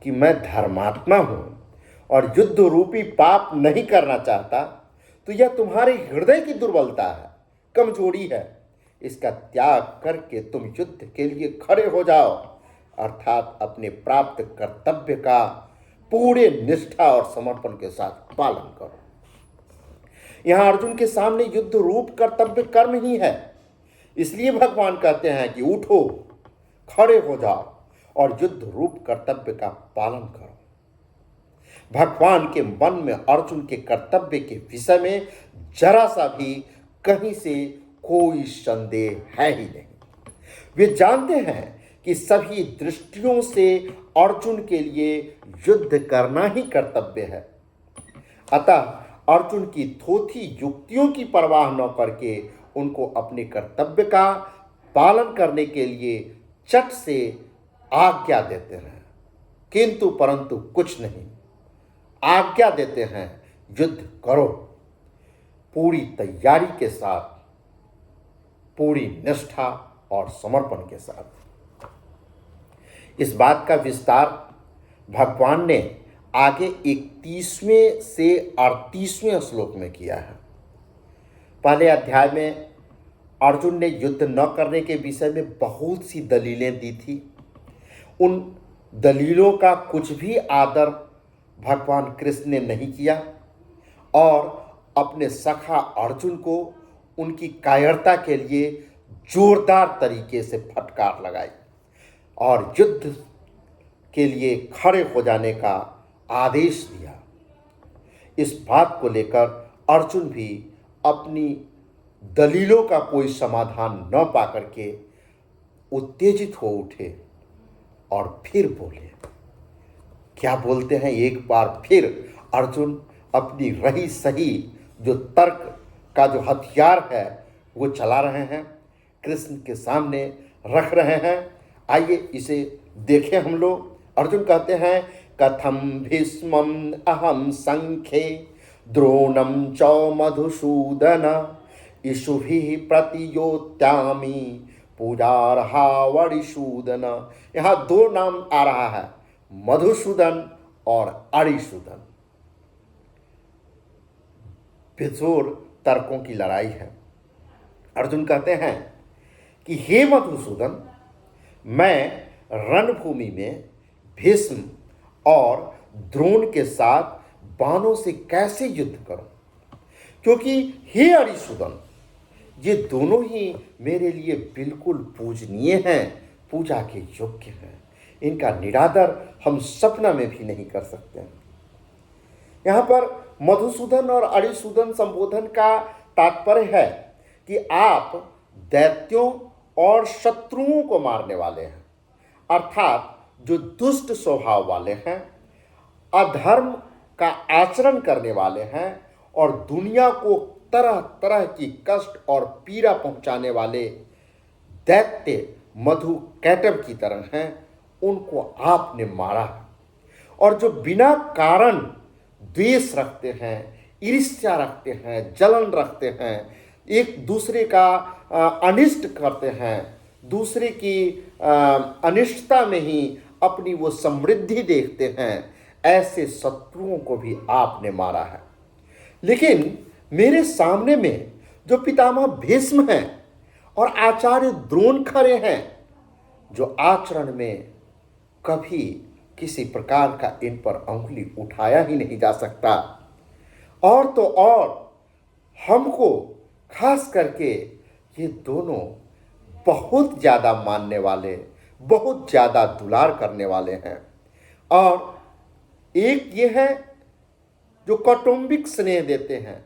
कि मैं धर्मात्मा हूं और युद्ध रूपी पाप नहीं करना चाहता, तो यह तुम्हारे हृदय की दुर्बलता है, कमजोरी है। इसका त्याग करके तुम युद्ध के लिए खड़े हो जाओ, अर्थात अपने प्राप्त कर्तव्य का पूरे निष्ठा और समर्पण के साथ पालन करो। यहां अर्जुन के सामने युद्ध रूप कर्तव्य कर्म ही है। इसलिए भगवान कहते हैं कि उठो, खड़े हो जाओ और युद्ध रूप कर्तव्य का पालन करो। भगवान के मन में अर्जुन के कर्तव्य के विषय में जरा सा भी कहीं से कोई संदेह है ही नहीं। वे जानते हैं कि सभी दृष्टियों से अर्जुन के लिए युद्ध करना ही कर्तव्य है। अतः अर्जुन की थोथी युक्तियों की परवाह न करके उनको अपने कर्तव्य का पालन करने के लिए चट से आज्ञा देते हैं, किंतु परंतु कुछ नहीं, आज्ञा देते हैं युद्ध करो, पूरी तैयारी के साथ, पूरी निष्ठा और समर्पण के साथ। इस बात का विस्तार भगवान ने आगे 31वें से 38वें श्लोक में किया है। पहले अध्याय में अर्जुन ने युद्ध न करने के विषय में बहुत सी दलीलें दी थी। उन दलीलों का कुछ भी आदर भगवान कृष्ण ने नहीं किया और अपने सखा अर्जुन को उनकी कायरता के लिए जोरदार तरीके से फटकार लगाई और युद्ध के लिए खड़े हो जाने का आदेश दिया। इस बात को लेकर अर्जुन भी अपनी दलीलों का कोई समाधान न पाकर के उत्तेजित हो उठे और फिर बोले। क्या बोलते हैं? एक बार फिर अर्जुन अपनी रही सही जो तर्क का जो हथियार है वो चला रहे हैं, कृष्ण के सामने रख रहे हैं। आइए इसे देखें हम लोग। अर्जुन कहते हैं, कथम भीष्मम अहम संख्ये द्रोणम च मधुसूदन इषुभिः प्रतियोत्यामि पूजार्हा वरिसूदन। यहाँ दो नाम आ रहा है, मधुसूदन और अरिसूदन। बेजोर तर्कों की लड़ाई है। अर्जुन कहते हैं कि हे मधुसूदन, मैं रणभूमि में भीष्म और द्रोण के साथ बाणों से कैसे युद्ध करूं, क्योंकि हे अरिसूदन, ये दोनों ही मेरे लिए बिल्कुल पूजनीय हैं, पूजा के योग्य हैं। इनका निरादर हम सपना में भी नहीं कर सकते। यहाँ पर मधुसूदन और अरिसूदन संबोधन का तात्पर्य है कि आप दैत्यों और शत्रुओं को मारने वाले हैं, अर्थात जो दुष्ट स्वभाव वाले हैं, अधर्म का आचरण करने वाले हैं और दुनिया को तरह तरह की कष्ट और पीड़ा पहुंचाने वाले दैत्य मधु कैटव की तरह हैं, उनको आपने मारा। और जो बिना कारण द्वेष रखते हैं, ईर्ष्या रखते हैं, जलन रखते हैं, एक दूसरे का अनिष्ट करते हैं, दूसरे की अनिष्टता में ही अपनी वो समृद्धि देखते हैं, ऐसे शत्रुओं को भी आपने मारा है। लेकिन मेरे सामने में जो पितामह भीष्म हैं और आचार्य द्रोण खड़े हैं, जो आचरण में कभी किसी प्रकार का इन पर अंगुली उठाया ही नहीं जा सकता, और तो और हमको खास करके ये दोनों बहुत ज़्यादा मानने वाले, बहुत ज़्यादा दुलार करने वाले हैं। और एक ये है जो कौटुंबिक स्नेह देते हैं,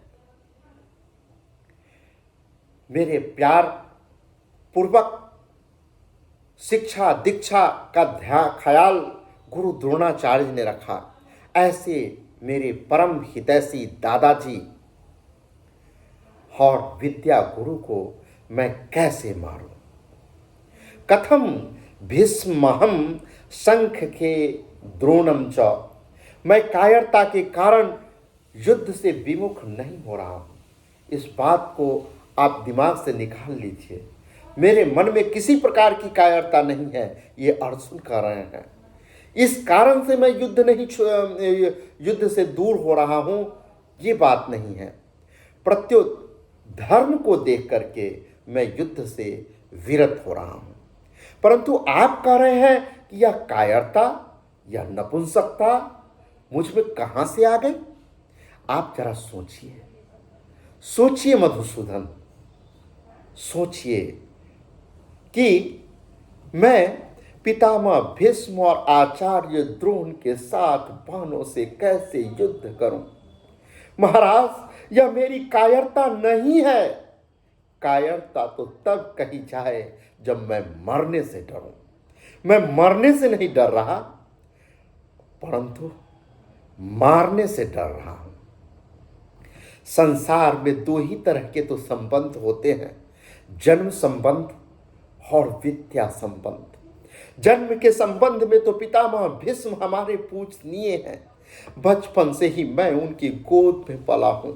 मेरे प्यार पूर्वक शिक्षा दीक्षा का ख्याल गुरु द्रोणाचार्य ने रखा। ऐसे मेरे परम हितैषी दादाजी और विद्या गुरु को मैं कैसे मारूं? कथम भीष्महम शंख के द्रोणम च। मैं कायरता के कारण युद्ध से विमुख नहीं हो रहा हूं। इस बात को आप दिमाग से निकाल लीजिए। मेरे मन में किसी प्रकार की कायरता नहीं है, ये अर्जुन कह रहे हैं। इस कारण से मैं युद्ध से दूर हो रहा हूं, ये बात नहीं है। प्रत्युत धर्म को देख करके मैं युद्ध से विरत हो रहा हूं। परंतु आप कह रहे हैं कि यह कायरता या नपुंसकता मुझ में कहां से आ गई? आप जरा सोचिए, सोचिए मधुसूदन, सोचिए कि मैं पितामह भीष्म और आचार्य द्रोण के साथ बाणों से कैसे युद्ध करूं? महाराज, यह मेरी कायरता नहीं है। कायरता तो तब कही जाए जब मैं मरने से डरूं। मैं मरने से नहीं डर रहा, परंतु मारने से डर रहा हूं। संसार में दो ही तरह के तो संबंध होते हैं, जन्म संबंध और विद्या संबंध। जन्म के संबंध में तो पितामह भीष्म हमारे पूजनीय हैं। बचपन से ही मैं उनकी गोद में पला हूं।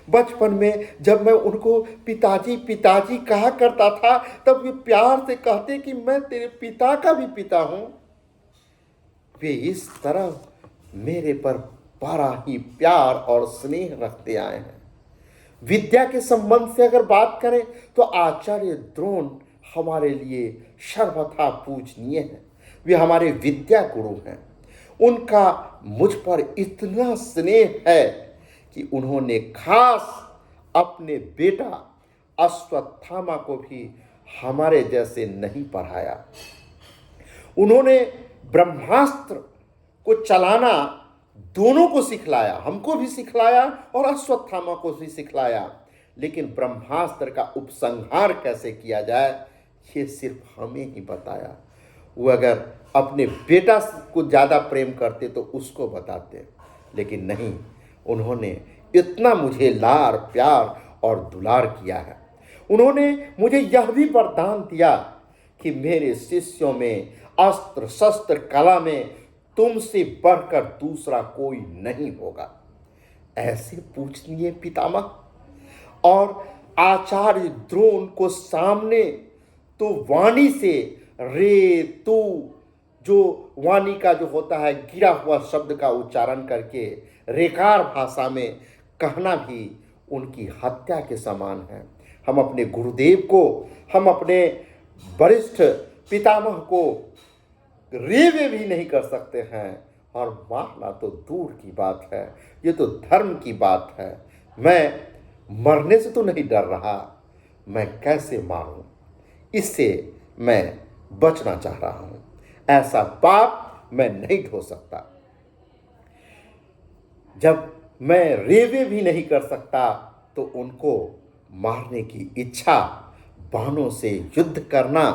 बचपन में जब मैं उनको पिताजी पिताजी कहा करता था, तब वे प्यार से कहते कि मैं तेरे पिता का भी पिता हूं। वे इस तरह मेरे पर बड़ा ही प्यार और स्नेह रखते आए हैं। विद्या के संबंध से अगर बात करें तो आचार्य द्रोण हमारे लिए सर्वथा पूजनीय हैं। वे हमारे विद्या गुरु हैं। उनका मुझ पर इतना स्नेह है कि उन्होंने खास अपने बेटा अश्वत्थामा को भी हमारे जैसे नहीं पढ़ाया। उन्होंने ब्रह्मास्त्र को चलाना दोनों को सिखलाया, हमको भी सिखलाया और अश्वत्थामा को भी सिखलाया। लेकिन ब्रह्मास्त्र का उपसंहार कैसे किया जाए ये सिर्फ हमें ही बताया। वो अगर अपने बेटा को ज़्यादा प्रेम करते तो उसको बताते, लेकिन नहीं, उन्होंने इतना मुझे लाड़ प्यार और दुलार किया है। उन्होंने मुझे यह भी वरदान दिया कि मेरे शिष्यों में अस्त्र शस्त्र कला में तुमसे बढ़कर दूसरा कोई नहीं होगा। ऐसे पूजनीय पितामह और आचार्य द्रोण को सामने तो वाणी से रे तू, जो वाणी का जो होता है गिरा हुआ शब्द का उच्चारण करके रेकार भाषा में कहना भी उनकी हत्या के समान है। हम अपने गुरुदेव को, हम अपने वरिष्ठ पितामह को रेवे भी नहीं कर सकते हैं, और मारना तो दूर की बात है, ये तो धर्म की बात है। मैं मरने से तो नहीं डर रहा, मैं कैसे मारूं, इससे मैं बचना चाह रहा हूं। ऐसा पाप मैं नहीं ढो सकता। जब मैं रेवे भी नहीं कर सकता तो उनको मारने की इच्छा, बाणों से युद्ध करना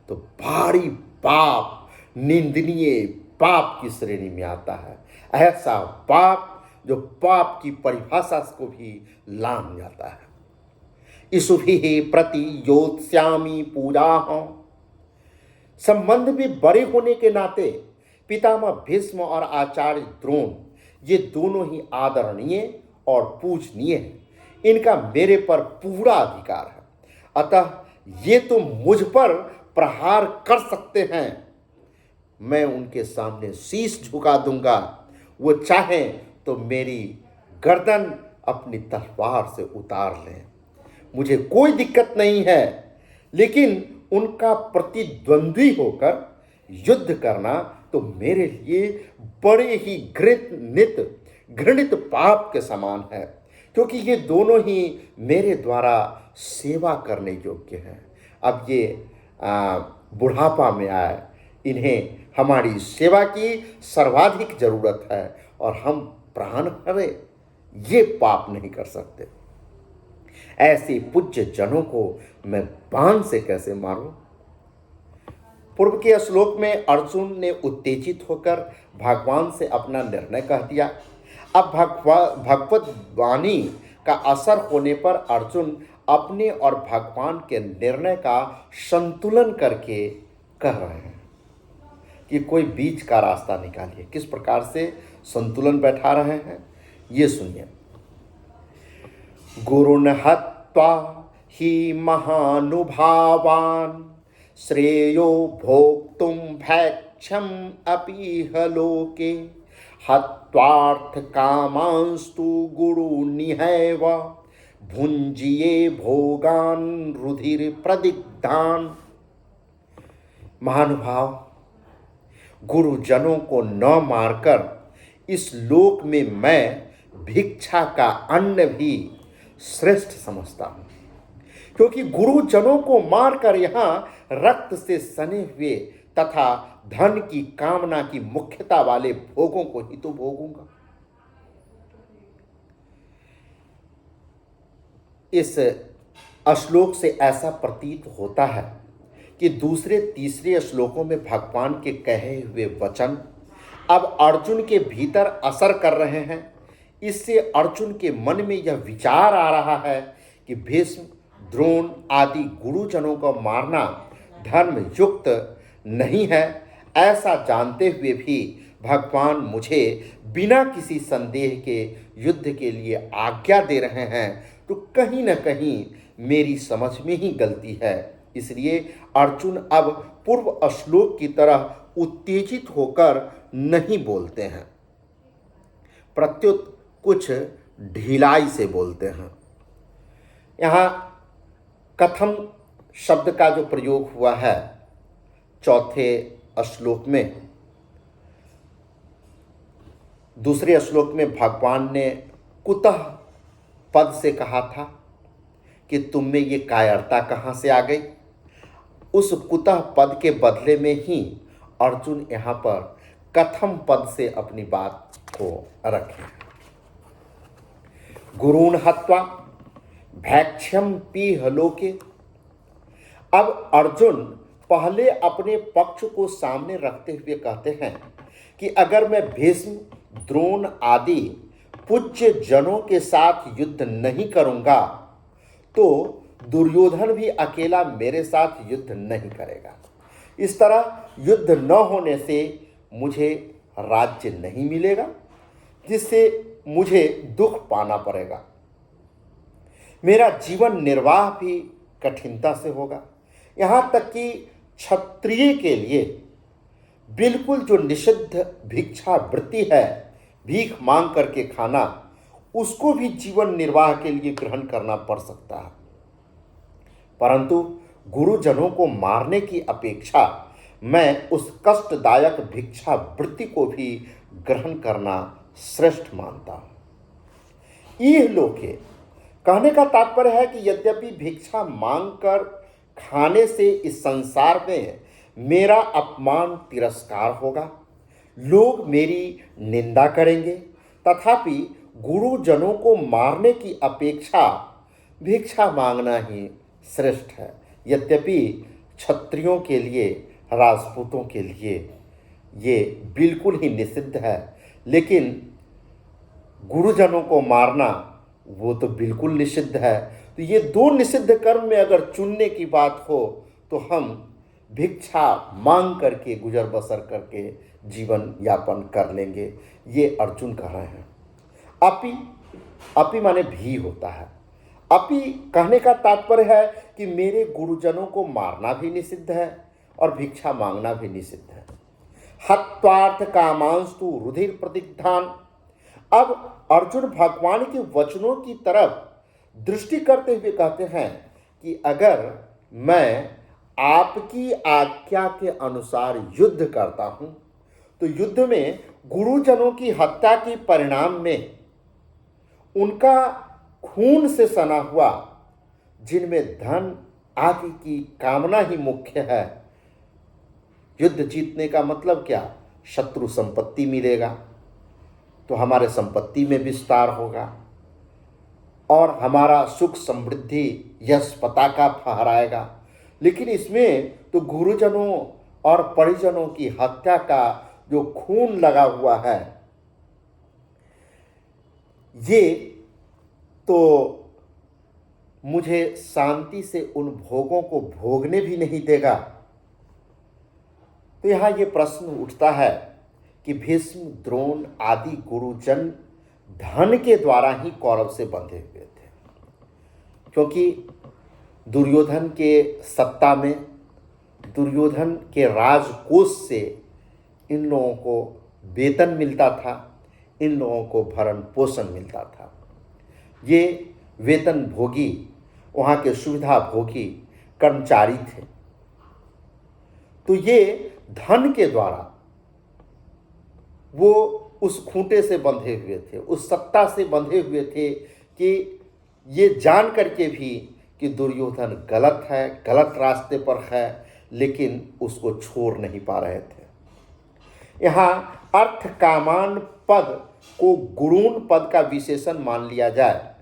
तो भारी पाप, निंदनीय पाप की श्रेणी में आता है। ऐसा पाप जो पाप की परिभाषा को भी लांघ जाता है। इसुभिः प्रति योत्स्यामि पूजाः। संबंध में बड़े होने के नाते पितामह भीष्म और आचार्य द्रोण ये दोनों ही आदरणीय और पूजनीय हैं। इनका मेरे पर पूरा अधिकार है, अतः ये तो मुझ पर प्रहार कर सकते हैं, मैं उनके सामने शीश झुका दूंगा। वो चाहें तो मेरी गर्दन अपनी तलवार से उतार लें, मुझे कोई दिक्कत नहीं है। लेकिन उनका प्रतिद्वंद्वी होकर युद्ध करना तो मेरे लिए बड़े ही घृणित पाप के समान है, क्योंकि ये दोनों ही मेरे द्वारा सेवा करने योग्य हैं। अब ये बुढ़ापा में आए, इन्हें हमारी सेवा की सर्वाधिक जरूरत है और हम प्राण हरे ये पाप नहीं कर सकते। ऐसे पूज्य जनों को मैं बाण से कैसे मारूं? पूर्व के श्लोक में अर्जुन ने उत्तेजित होकर भगवान से अपना निर्णय कह दिया। अब भगवत वाणी का असर होने पर अर्जुन अपने और भगवान के निर्णय का संतुलन करके कह रहे हैं कि कोई बीच का रास्ता निकालिए। किस प्रकार से संतुलन बैठा रहे हैं ये सुनिए। गुरुन् हत्वा हि महानुभावान् श्रेयो भोक्तुं भैक्षम् अपीह लोके हत्वार्थ कामांस्तु गुरुनिहैव भुंजिये भोगान रुधिर प्रदिग्धान। महानुभाव, गुरुजनों को न मारकर इस लोक में मैं भिक्षा का अन्न भी श्रेष्ठ समझता हूं, क्योंकि गुरुजनों को मारकर यहाँ रक्त से सने हुए तथा धन की कामना की मुख्यता वाले भोगों को ही तो भोगूंगा। इस श्लोक से ऐसा प्रतीत होता है कि दूसरे तीसरे श्लोकों में भगवान के कहे हुए वचन अब अर्जुन के भीतर असर कर रहे हैं। इससे अर्जुन के मन में यह विचार आ रहा है कि भीष्म, द्रोण आदि गुरुजनों को मारना धर्म युक्त नहीं है। ऐसा जानते हुए भी भगवान मुझे बिना किसी संदेह के युद्ध के लिए आज्ञा दे रहे हैं, तो कहीं न कहीं मेरी समझ में ही गलती है। इसलिए अर्जुन अब पूर्व श्लोक की तरह उत्तेजित होकर नहीं बोलते हैं। प्रत्युत कुछ ढिलाई से बोलते हैं। यहाँ कथम शब्द का जो प्रयोग हुआ है चौथे श्लोक में, दूसरे श्लोक में भगवान ने कुतः पद से कहा था कि तुम में ये कायरता कहाँ से आ गई। उस कुतः पद के बदले में ही अर्जुन यहाँ पर कथम पद से अपनी बात को रखे। गुरून् हत्वा भैक्ष्यम पीह लोके। अब अर्जुन पहले अपने पक्ष को सामने रखते हुए कहते हैं कि अगर मैं भीष्म, द्रोण आदि पूज्य जनों के साथ युद्ध नहीं करूंगा तो दुर्योधन भी अकेला मेरे साथ युद्ध नहीं करेगा। इस तरह युद्ध न होने से मुझे राज्य नहीं मिलेगा, जिससे मुझे दुख पाना पड़ेगा। मेरा जीवन निर्वाह भी कठिनता से होगा। यहाँ तक कि क्षत्रिय के लिए बिल्कुल जो निषिद्ध भिक्षा वृत्ति है, भीख मांग करके खाना, उसको भी जीवन निर्वाह के लिए ग्रहण करना पड़ सकता है। परंतु गुरुजनों को मारने की अपेक्षा मैं उस कष्टदायक भिक्षा वृत्ति को भी ग्रहण करना श्रेष्ठ मानता हूं। यह लोके कहने का तात्पर्य है कि यद्यपि भिक्षा मांगकर खाने से इस संसार में मेरा अपमान तिरस्कार होगा, लोग मेरी निंदा करेंगे, तथापि गुरुजनों को मारने की अपेक्षा भिक्षा मांगना ही श्रेष्ठ है। यद्यपि क्षत्रियों के लिए, राजपूतों के लिए ये बिल्कुल ही निषिद्ध है, लेकिन गुरुजनों को मारना वो तो बिल्कुल निषिद्ध है। तो ये दो निषिद्ध कर्म में अगर चुनने की बात हो तो हम भिक्षा मांग करके, गुजर बसर करके जीवन यापन कर लेंगे, ये अर्जुन कह रहे हैं। अपि माने भी होता है। अपि कहने का तात्पर्य है कि मेरे गुरुजनों को मारना भी निषिद्ध है और भिक्षा मांगना भी निषिद्ध है। हत्वार्थ कामांस्तु रुधिर प्रतिग्धान। अब अर्जुन भगवान के वचनों की तरफ दृष्टि करते हुए कहते हैं कि अगर मैं आपकी आज्ञा के अनुसार युद्ध करता हूं तो युद्ध में गुरुजनों की हत्या के परिणाम में उनका खून से सना हुआ, जिनमें धन आदि की कामना ही मुख्य है। युद्ध जीतने का मतलब क्या? शत्रु संपत्ति मिलेगा तो हमारे संपत्ति में विस्तार होगा और हमारा सुख समृद्धि यश पताका फहराएगा। लेकिन इसमें तो गुरुजनों और परिजनों की हत्या का जो खून लगा हुआ है, ये तो मुझे शांति से उन भोगों को भोगने भी नहीं देगा। तो यहाँ ये प्रश्न उठता है कि भीष्म, द्रोण आदि गुरुजन धन के द्वारा ही कौरव से बंधे हुए थे, क्योंकि दुर्योधन के सत्ता में, दुर्योधन के राजकोष से इन लोगों को वेतन मिलता था, इन लोगों को भरण पोषण मिलता था। ये वेतन भोगी, वहाँ के सुविधा भोगी कर्मचारी थे। तो ये धन के द्वारा वो उस खूंटे से बंधे हुए थे, उस सत्ता से बंधे हुए थे कि ये जान करके भी कि दुर्योधन गलत है, गलत रास्ते पर है, लेकिन उसको छोड़ नहीं पा रहे थे। यहाँ अर्थ कामान पद को गुरूण पद का विशेषण मान लिया जाए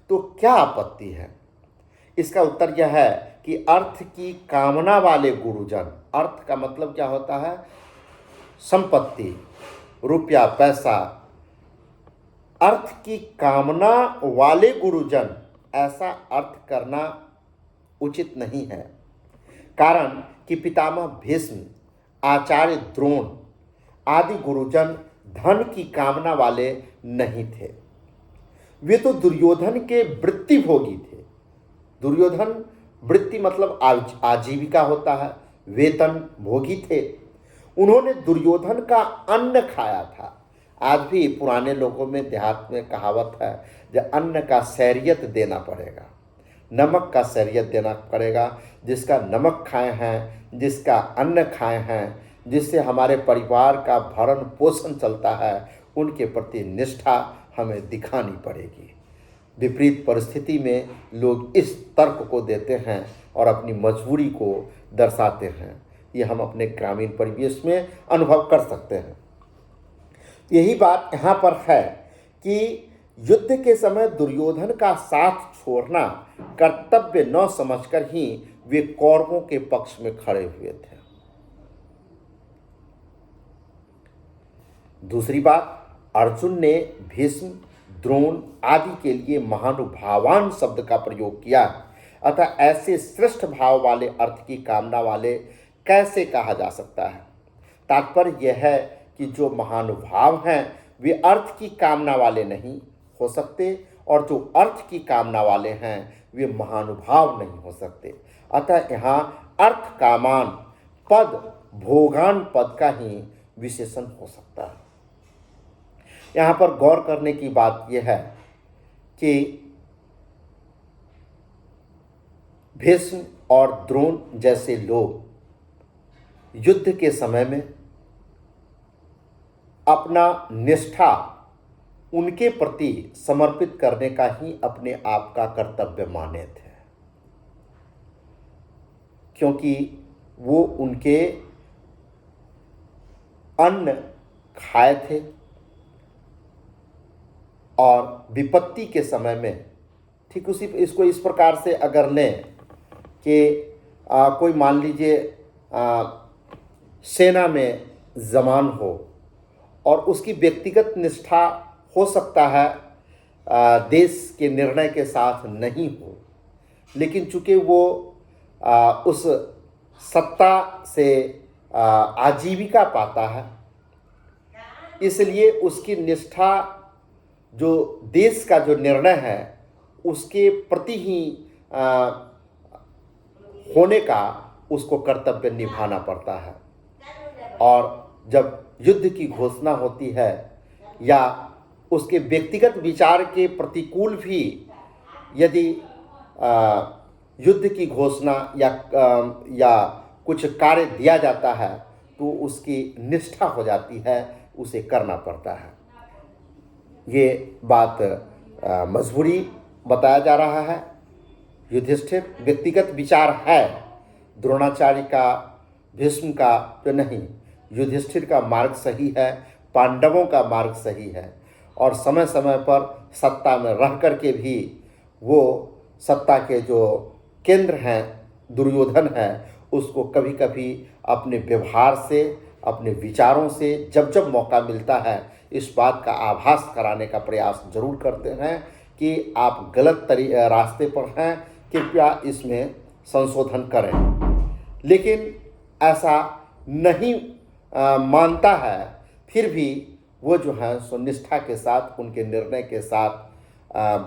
तो क्या आपत्ति है? इसका उत्तर यह है कि अर्थ की कामना वाले गुरुजन, अर्थ का मतलब क्या होता है? संपत्ति, रुपया, पैसा। अर्थ की कामना वाले गुरुजन, ऐसा अर्थ करना उचित नहीं है। कारण कि पितामह भीष्म, आचार्य द्रोण आदि गुरुजन धन की कामना वाले नहीं थे। वे तो दुर्योधन के वृत्ति भोगी थे। दुर्योधन वृत्ति मतलब आजीविका होता है, वेतन भोगी थे। उन्होंने दुर्योधन का अन्न खाया था, आज भी पुराने लोगों में देहात में कहावत है, जो अन्न का सैरियत देना पड़ेगा, नमक का सैरियत देना पड़ेगा। जिसका नमक खाए हैं, जिसका अन्न खाए हैं, जिससे हमारे परिवार का भरण पोषण चलता है, उनके प्रति निष्ठा हमें दिखानी पड़ेगी। विपरीत परिस्थिति में लोग इस तर्क को देते हैं और अपनी मजबूरी को दर्शाते हैं। ये हम अपने ग्रामीण परिवेश में अनुभव कर सकते हैं। यही बात यहाँ पर है कि युद्ध के समय दुर्योधन का साथ छोड़ना कर्तव्य न समझकर ही वे कौरवों के पक्ष में खड़े हुए थे। दूसरी बात, अर्जुन ने भीष्म, द्रोण आदि के लिए महानुभावान शब्द का प्रयोग किया, अतः ऐसे श्रेष्ठ भाव वाले अर्थ की कामना वाले कैसे कहा जा सकता है। तात्पर्य यह है कि जो महानुभाव हैं वे अर्थ की कामना वाले नहीं हो सकते, और जो अर्थ की कामना वाले हैं वे महानुभाव नहीं हो सकते। अतः यहाँ अर्थ कामान पद भोगान पद का ही विशेषण हो सकता है। यहाँ पर गौर करने की बात यह है कि भीष्म और द्रोण जैसे लोग युद्ध के समय में अपना निष्ठा उनके प्रति समर्पित करने का ही अपने आप का कर्तव्य माने थे, क्योंकि वो उनके अन्न खाए थे और विपत्ति के समय में ठीक उसी इसको इस प्रकार से अगर लें कि कोई मान लीजिए सेना में जवान हो और उसकी व्यक्तिगत निष्ठा हो सकता है देश के निर्णय के साथ नहीं हो, लेकिन चूंकि वो उस सत्ता से आजीविका पाता है, इसलिए उसकी निष्ठा जो देश का जो निर्णय है उसके प्रति ही होने का उसको कर्तव्य निभाना पड़ता है। और जब युद्ध की घोषणा होती है या उसके व्यक्तिगत विचार के प्रतिकूल भी यदि युद्ध की घोषणा या कुछ कार्य दिया जाता है तो उसकी निष्ठा हो जाती है, उसे करना पड़ता है। ये बात मजबूरी बताया जा रहा है। युधिष्ठिर व्यक्तिगत विचार है, द्रोणाचार्य का, भीष्म का तो नहीं। युधिष्ठिर का मार्ग सही है, पांडवों का मार्ग सही है, और समय समय पर सत्ता में रह कर के भी वो सत्ता के जो केंद्र हैं दुर्योधन है उसको कभी कभी अपने व्यवहार से, अपने विचारों से जब जब मौका मिलता है इस बात का आभास कराने का प्रयास जरूर करते हैं कि आप गलत रास्ते पर हैं, कृपया इसमें संशोधन करें। लेकिन ऐसा नहीं मानता है, फिर भी वो जो है सो निष्ठा के साथ, उनके निर्णय के साथ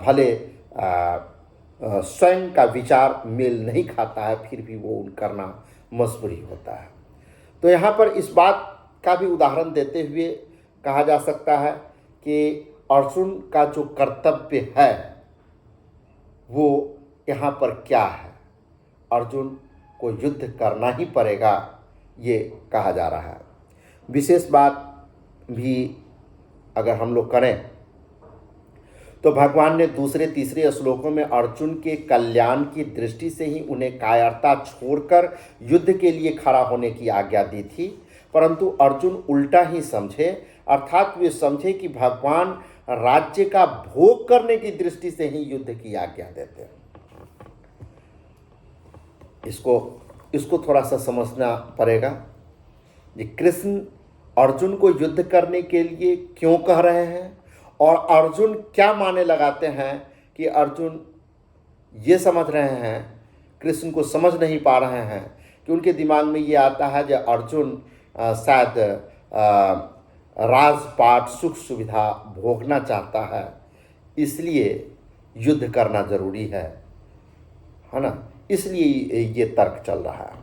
भले स्वयं का विचार मेल नहीं खाता है, फिर भी वो करना मजबूरी होता है। तो यहाँ पर इस बात का भी उदाहरण देते हुए कहा जा सकता है कि अर्जुन का जो कर्तव्य है वो यहाँ पर क्या है। अर्जुन को युद्ध करना ही पड़ेगा, ये कहा जा रहा है। विशेष बात भी अगर हम लोग करें तो भगवान ने दूसरे तीसरे श्लोकों में अर्जुन के कल्याण की दृष्टि से ही उन्हें कायरता छोड़कर युद्ध के लिए खड़ा होने की आज्ञा दी थी, परंतु अर्जुन उल्टा ही समझे, अर्थात वे समझे कि भगवान राज्य का भोग करने की दृष्टि से ही युद्ध की आज्ञा देते हैं। इसको थोड़ा सा समझना पड़ेगा कि कृष्ण अर्जुन को युद्ध करने के लिए क्यों कह रहे हैं, और अर्जुन क्या माने लगाते हैं कि अर्जुन ये समझ रहे हैं, कृष्ण को समझ नहीं पा रहे हैं कि उनके दिमाग में ये आता है कि अर्जुन शायद राजपाट सुख सुविधा भोगना चाहता है, इसलिए युद्ध करना जरूरी है ना, इसलिए ये तर्क चल रहा है।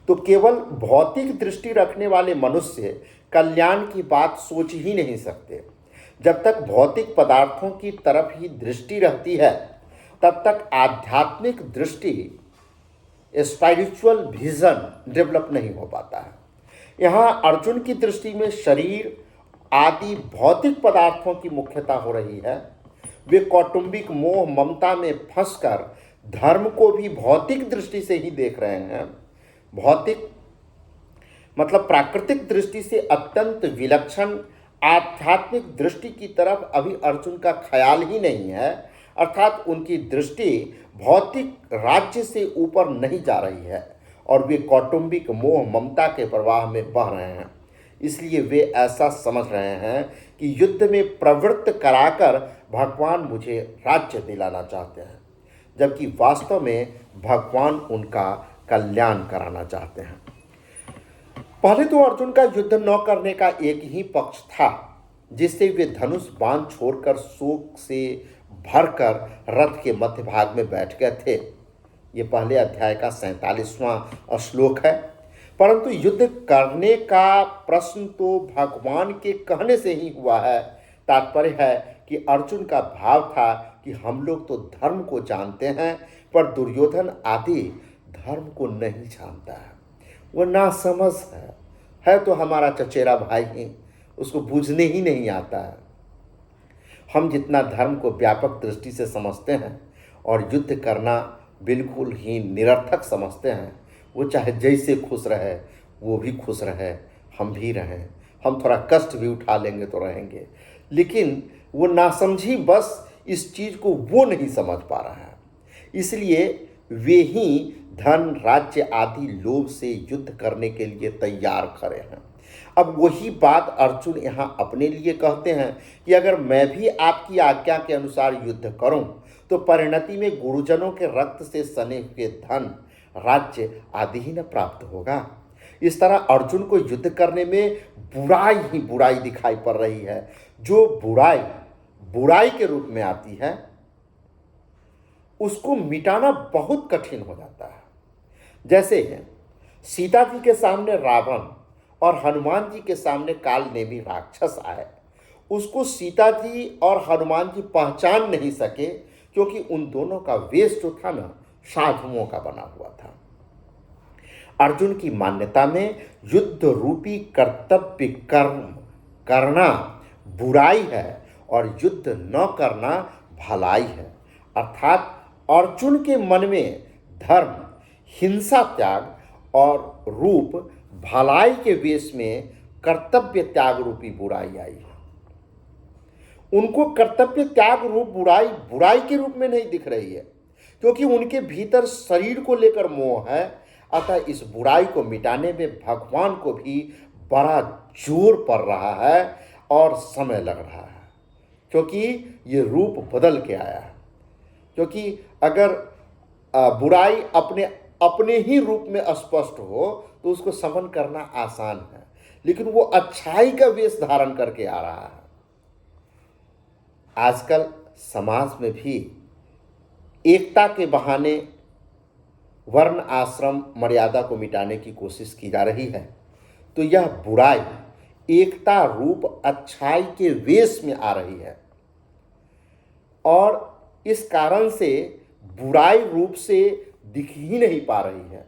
तो केवल भौतिक दृष्टि रखने वाले मनुष्य कल्याण की बात सोच ही नहीं सकते। जब तक भौतिक पदार्थों की तरफ ही दृष्टि रहती है, तब तक आध्यात्मिक दृष्टि, स्पिरिचुअल विजन डेवलप नहीं हो पाता है। यहाँ अर्जुन की दृष्टि में शरीर आदि भौतिक पदार्थों की मुख्यता हो रही है। वे कौटुंबिक मोह ममता में फंसकर धर्म को भी भौतिक दृष्टि से ही देख रहे हैं। भौतिक मतलब प्राकृतिक दृष्टि से अत्यंत विलक्षण आध्यात्मिक दृष्टि की तरफ अभी अर्जुन का ख्याल ही नहीं है, अर्थात उनकी दृष्टि भौतिक राज्य से ऊपर नहीं जा रही है और वे कौटुंबिक मोह ममता के प्रवाह में बह रहे हैं। इसलिए वे ऐसा समझ रहे हैं कि युद्ध में प्रवृत्त कराकर भगवान मुझे राज्य दिलाना चाहते हैं, जबकि वास्तव में भगवान उनका कल्याण कराना चाहते हैं। पहले तो अर्जुन का युद्ध न करने का एक ही पक्ष था, जिससे वे धनुष बाण छोड़कर शोक से भरकर रथ के मध्य भाग में बैठ गए थे। ये पहले अध्याय का 47वां श्लोक है। परंतु युद्ध करने का प्रश्न तो भगवान के कहने से ही हुआ है। तात्पर्य है कि अर्जुन का भाव था कि हम लोग तो धर्म को जानते हैं, पर दुर्योधन आदि धर्म को नहीं जानता है। वो नासमझ है तो हमारा चचेरा भाई ही, उसको बूझने ही नहीं आता है। हम जितना धर्म को व्यापक दृष्टि से समझते हैं और युद्ध करना बिल्कुल ही निरर्थक समझते हैं, वो चाहे जैसे खुश रहे वो भी खुश रहे, हम भी रहें, हम थोड़ा कष्ट भी उठा लेंगे तो रहेंगे। लेकिन वो नासमझी बस इस चीज़ को वो नहीं समझ पा रहा है। इसलिए वे ही धन राज्य आदि लोभ से युद्ध करने के लिए तैयार खड़े हैं। अब वही बात अर्जुन यहाँ अपने लिए कहते हैं कि अगर मैं भी आपकी आज्ञा के अनुसार युद्ध करूं तो परिणति में गुरुजनों के रक्त से सने हुए धन राज्य आदि ही न प्राप्त होगा। इस तरह अर्जुन को युद्ध करने में बुराई ही बुराई दिखाई पड़ रही है। जो बुराई बुराई के रूप में आती है उसको मिटाना बहुत कठिन हो जाता है। जैसे सीता जी के सामने रावण और हनुमान जी के सामने काल नेमी राक्षस आए, उसको सीता जी और हनुमान जी पहचान नहीं सके, क्योंकि उन दोनों का वेश जो था ना साधुओं का बना हुआ था। अर्जुन की मान्यता में युद्ध रूपी कर्तव्य कर्म करना बुराई है और युद्ध न करना भलाई है। अर्थात अर्जुन के मन में धर्म, हिंसा त्याग और रूप भलाई के वेश में कर्तव्य त्याग रूपी बुराई आई है। उनको कर्तव्य त्याग रूप बुराई बुराई के रूप में नहीं दिख रही है, क्योंकि उनके भीतर शरीर को लेकर मोह है। अतः इस बुराई को मिटाने में भगवान को भी बड़ा जोर पड़ रहा है और समय लग रहा है, क्योंकि ये रूप बदल के आया है। क्योंकि अगर बुराई अपने अपने ही रूप में स्पष्ट हो तो उसको समन करना आसान है, लेकिन वो अच्छाई का वेश धारण करके आ रहा है। आजकल समाज में भी एकता के बहाने वर्ण आश्रम मर्यादा को मिटाने की कोशिश की जा रही है, तो यह बुराई एकता रूप अच्छाई के वेश में आ रही है और इस कारण से बुराई रूप से दिख ही नहीं पा रही है।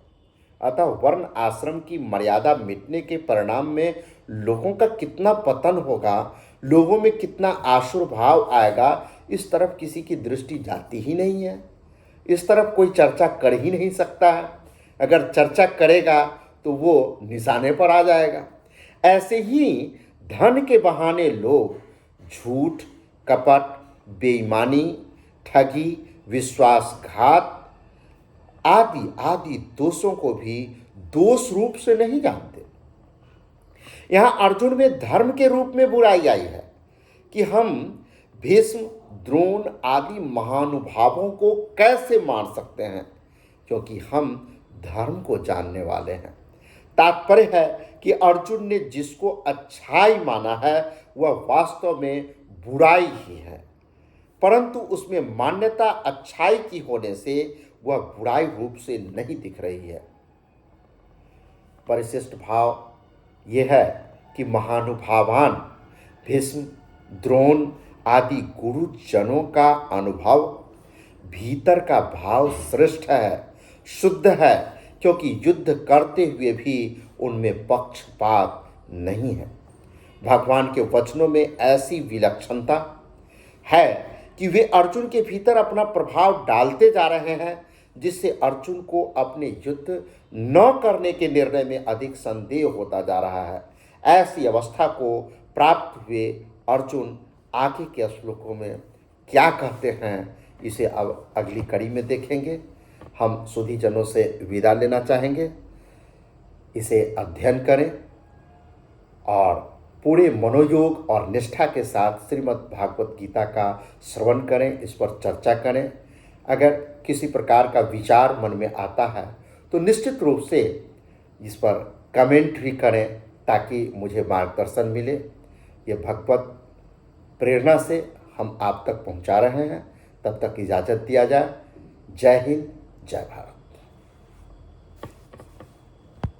अतः वर्ण आश्रम की मर्यादा मिटने के परिणाम में लोगों का कितना पतन होगा, लोगों में कितना आशुर्भाव आएगा, इस तरफ किसी की दृष्टि जाती ही नहीं है। इस तरफ कोई चर्चा कर ही नहीं सकता है। अगर चर्चा करेगा तो वो निशाने पर आ जाएगा। ऐसे ही धन के बहाने लोग झूठ, कपट, बेईमानी, ठगी, विश्वासघात आदि आदि दोषों को भी दोष रूप से नहीं जानते। यहाँ अर्जुन में धर्म के रूप में बुराई आई है कि हम भीष्म, द्रोण आदि महानुभावों को कैसे मार सकते हैं, क्योंकि हम धर्म को जानने वाले हैं। तात्पर्य है कि अर्जुन ने जिसको अच्छाई माना है वह वास्तव में बुराई ही है, परंतु उसमें मान्यता अच्छाई की होने से वह बुराई रूप से नहीं दिख रही है। परिशिष्ट भाव ये है कि महानुभावान भीष्म, द्रोण आदि गुरुजनों का अनुभव, भीतर का भाव श्रेष्ठ है, शुद्ध है, क्योंकि युद्ध करते हुए भी उनमें पक्षपात नहीं है। भगवान के वचनों में ऐसी विलक्षणता है कि वे अर्जुन के भीतर अपना प्रभाव डालते जा रहे हैं, जिससे अर्जुन को अपने युद्ध न करने के निर्णय में अधिक संदेह होता जा रहा है। ऐसी अवस्था को प्राप्त हुए अर्जुन आगे के श्लोकों में क्या कहते हैं, इसे अब अगली कड़ी में देखेंगे। हम सुधीजनों से विदा लेना चाहेंगे। इसे अध्ययन करें और पूरे मनोयोग और निष्ठा के साथ श्रीमद् भागवत गीता का श्रवण करें, इस पर चर्चा करें। अगर किसी प्रकार का विचार मन में आता है तो निश्चित रूप से इस पर कमेंट भी करें, ताकि मुझे मार्गदर्शन मिले। ये भगवत प्रेरणा से हम आप तक पहुंचा रहे हैं। तब तक इजाज़त दिया जाए। जय हिंद, जय भारत।